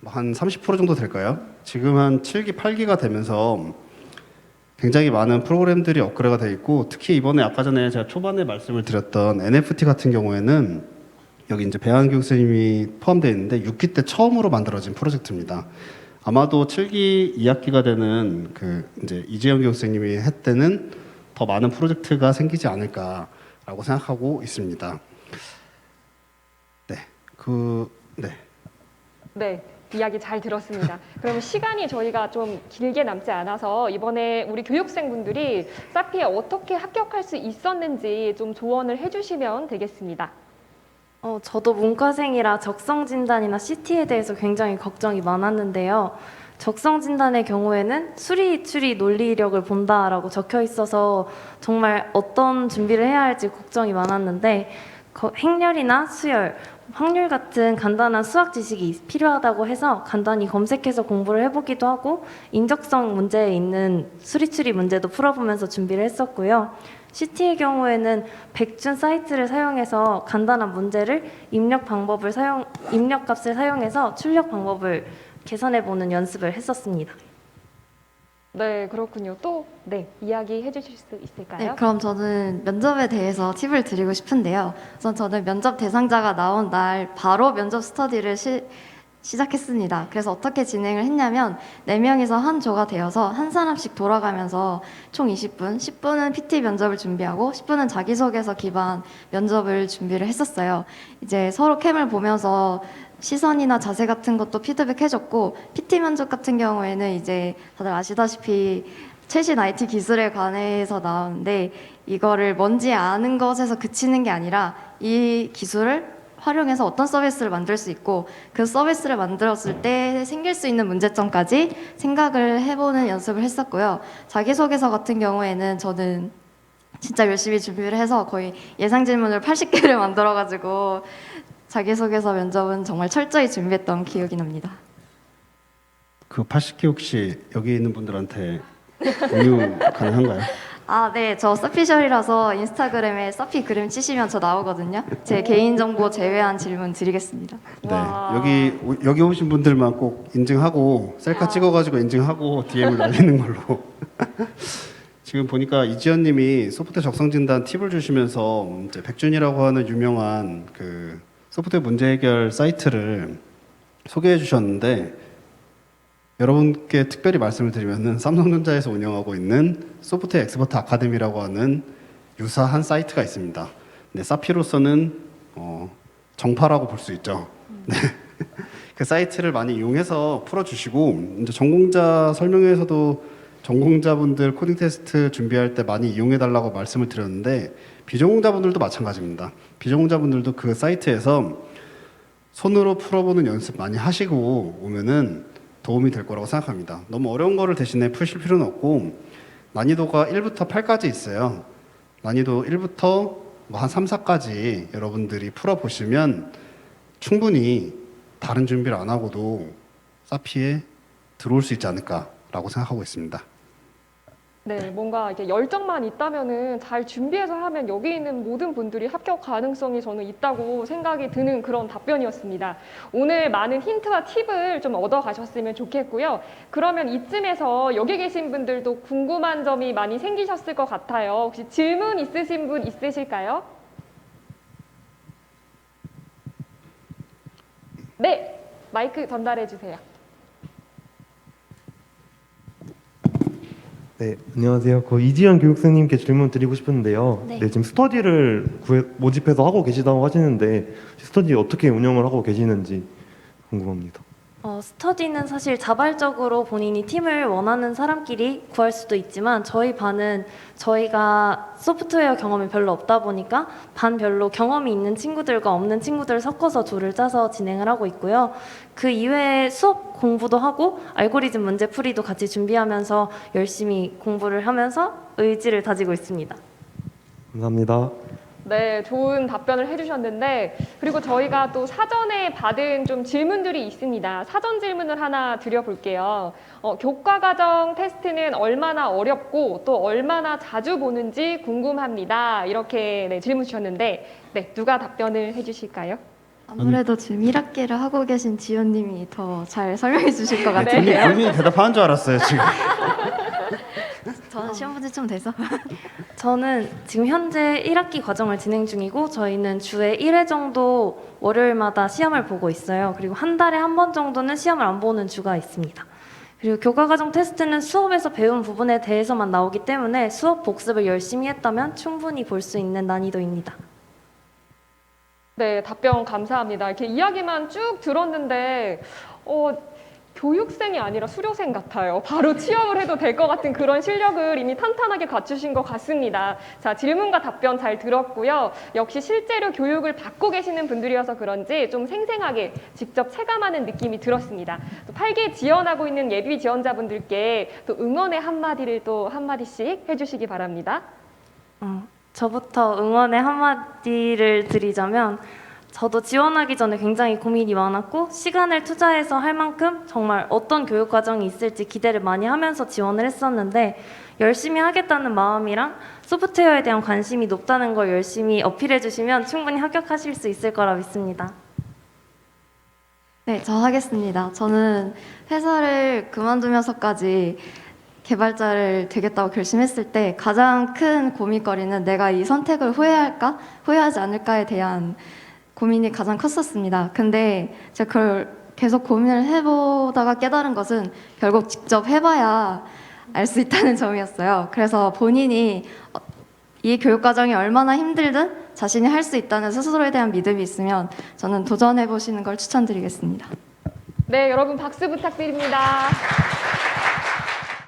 30% 정도 될까요? 지금 한 7기, 8기가 되면서 굉장히 많은 프로그램들이 업그레이드가 돼 있고 특히 이번에 아까 전에 제가 초반에 말씀을 드렸던 NFT 같은 경우에는 여기 이제 배한 교수님이 포함되어 있는데 6기 때 처음으로 만들어진 프로젝트입니다. 아마도 7기 2학기가 되는 이제 이재영 교수님이 할 때는 더 많은 프로젝트가 생기지 않을까라고 생각하고 있습니다. 네, 이야기 잘 들었습니다. 그럼 시간이 저희가 좀 길게 남지 않아서 이번에 우리 교육생분들이 사피에 어떻게 합격할 수 있었는지 좀 조언을 해주시면 되겠습니다. 저도 문과생이라 적성 진단이나 CT에 대해서 굉장히 걱정이 많았는데요. 적성 진단의 경우에는 수리, 추리, 논리력을 본다라고 적혀 있어서 정말 어떤 준비를 해야 할지 걱정이 많았는데 행렬이나 수열, 확률 같은 간단한 수학 지식이 필요하다고 해서 간단히 검색해서 공부를 해보기도 하고 인적성 문제에 있는 수리추리 문제도 풀어보면서 준비를 했었고요. CT의 경우에는 백준 사이트를 사용해서 간단한 문제를 입력값을 사용해서 출력 방법을 계산해보는 연습을 했었습니다. 네, 그렇군요. 또, 네, 이야기해 주실 수 있을까요? 네, 그럼 저는 면접에 대해서 팁을 드리고 싶은데요. 우선 저는 면접 대상자가 나온 날 바로 면접 스터디를 시작했습니다. 그래서 어떻게 진행을 했냐면 4명이서 한 조가 되어서 한 사람씩 돌아가면서 총 20분, 10분은 PT 면접을 준비하고 10분은 자기소개서 기반 면접을 준비를 했었어요. 이제 서로 캠을 보면서 시선이나 자세 같은 것도 피드백 해줬고 PT 면접 같은 경우에는 이제 다들 아시다시피 최신 IT 기술에 관해서 나오는데 이거를 뭔지 아는 것에서 그치는 게 아니라 이 기술을 활용해서 어떤 서비스를 만들 수 있고 그 서비스를 만들었을 때 생길 수 있는 문제점까지 생각을 해보는 연습을 했었고요. 자기소개서 같은 경우에는 저는 진짜 열심히 준비를 해서 거의 예상 질문을 80개를 만들어가지고 자기소개서 면접은 정말 철저히 준비했던 기억이 납니다. 그 80개 혹시 여기 있는 분들한테 공유 가능한가요? 아, 네. 저 서피셜이라서 인스타그램에 서피 그림 치시면 저 나오거든요. 제 개인정보 제외한 질문 드리겠습니다. 네, 와. 여기 오신 분들만 꼭 인증하고 셀카 찍어가지고 인증하고 DM을 날리는 걸로. 지금 보니까 이지연님이 소프트웨어 적성 진단 팁을 주시면서 이제 백준이라고 하는 유명한 그 소프트웨어 문제 해결 사이트를 소개해 주셨는데 여러분께 특별히 말씀을 드리면은 삼성전자에서 운영하고 있는 소프트웨어 엑스퍼트 아카데미라고 하는 유사한 사이트가 있습니다. 근데 사피로서는 정파라고 볼 수 있죠. 네. 그 사이트를 많이 이용해서 풀어주시고 이제 전공자 설명회에서도 전공자분들 코딩 테스트 준비할 때 많이 이용해달라고 말씀을 드렸는데 비전공자분들도 마찬가지입니다. 비전공자분들도 그 사이트에서 손으로 풀어보는 연습 많이 하시고 오면은 도움이 될 거라고 생각합니다. 너무 어려운 거를 대신에 푸실 필요는 없고 난이도가 1부터 8까지 있어요. 난이도 1부터 뭐 한 3, 4까지 여러분들이 풀어보시면 충분히 다른 준비를 안 하고도 사피에 들어올 수 있지 않을까라고 생각하고 있습니다. 네, 뭔가 이게 열정만 있다면은 잘 준비해서 하면 여기 있는 모든 분들이 합격 가능성이 저는 있다고 생각이 드는 그런 답변이었습니다. 오늘 많은 힌트와 팁을 좀 얻어가셨으면 좋겠고요. 그러면 이쯤에서 여기 계신 분들도 궁금한 점이 많이 생기셨을 것 같아요. 혹시 질문 있으신 분 있으실까요? 네, 마이크 전달해 주세요. 네, 안녕하세요. 이지연 교육생님께 질문 드리고 싶은데요. 네. 지금 스터디를 모집해서 하고 계시다고 하시는데 스터디 어떻게 운영을 하고 계시는지 궁금합니다. 스터디는 사실 자발적으로 본인이 팀을 원하는 사람끼리 구할 수도 있지만 저희 반은 저희가 소프트웨어 경험이 별로 없다 보니까 반별로 경험이 있는 친구들과 없는 친구들을 섞어서 둘을 짜서 진행을 하고 있고요. 그 이외에 수업 공부도 하고 알고리즘 문제풀이도 같이 준비하면서 열심히 공부를 하면서 의지를 다지고 있습니다. 감사합니다. 네, 좋은 답변을 해주셨는데 그리고 저희가 또 사전에 받은 좀 질문들이 있습니다. 사전 질문을 하나 드려볼게요. 교과과정 테스트는 얼마나 어렵고 또 얼마나 자주 보는지 궁금합니다. 이렇게 네, 질문 주셨는데 네, 누가 답변을 해주실까요? 아무래도 지금 1학기를 하고 계신 지연님이 더 잘 설명해 주실 것 네. 같아요. 본인이 대답하는 줄 알았어요 지금. 저는 시험 문제 좀 돼서. 저는 지금 현재 1학기 과정을 진행 중이고 저희는 주에 1회 정도 월요일마다 시험을 보고 있어요. 그리고 한 달에 한 번 정도는 시험을 안 보는 주가 있습니다. 그리고 교과과정 테스트는 수업에서 배운 부분에 대해서만 나오기 때문에 수업 복습을 열심히 했다면 충분히 볼 수 있는 난이도입니다. 네, 답변 감사합니다. 이렇게 이야기만 쭉 들었는데 교육생이 아니라 수료생 같아요. 바로 취업을 해도 될 것 같은 그런 실력을 이미 탄탄하게 갖추신 것 같습니다. 자, 질문과 답변 잘 들었고요. 역시 실제로 교육을 받고 계시는 분들이어서 그런지 좀 생생하게 직접 체감하는 느낌이 들었습니다. 또 8기 지원하고 있는 예비 지원자분들께 또 응원의 한마디를 또 한마디씩 해주시기 바랍니다. 저부터 응원의 한마디를 드리자면 저도 지원하기 전에 굉장히 고민이 많았고 시간을 투자해서 할 만큼 정말 어떤 교육 과정이 있을지 기대를 많이 하면서 지원을 했었는데 열심히 하겠다는 마음이랑 소프트웨어에 대한 관심이 높다는 걸 열심히 어필해 주시면 충분히 합격하실 수 있을 거라 믿습니다. 네, 저 하겠습니다. 저는 회사를 그만두면서까지 개발자를 되겠다고 결심했을 때 가장 큰 고민거리는 내가 이 선택을 후회할까, 후회하지 않을까에 대한 고민이 가장 컸었습니다. 근데 제가 그걸 계속 고민을 해보다가 깨달은 것은 결국 직접 해봐야 알 수 있다는 점이었어요. 그래서 본인이 이 교육 과정이 얼마나 힘들든 자신이 할 수 있다는 스스로에 대한 믿음이 있으면 저는 도전해보시는 걸 추천드리겠습니다. 네, 여러분 박수 부탁드립니다.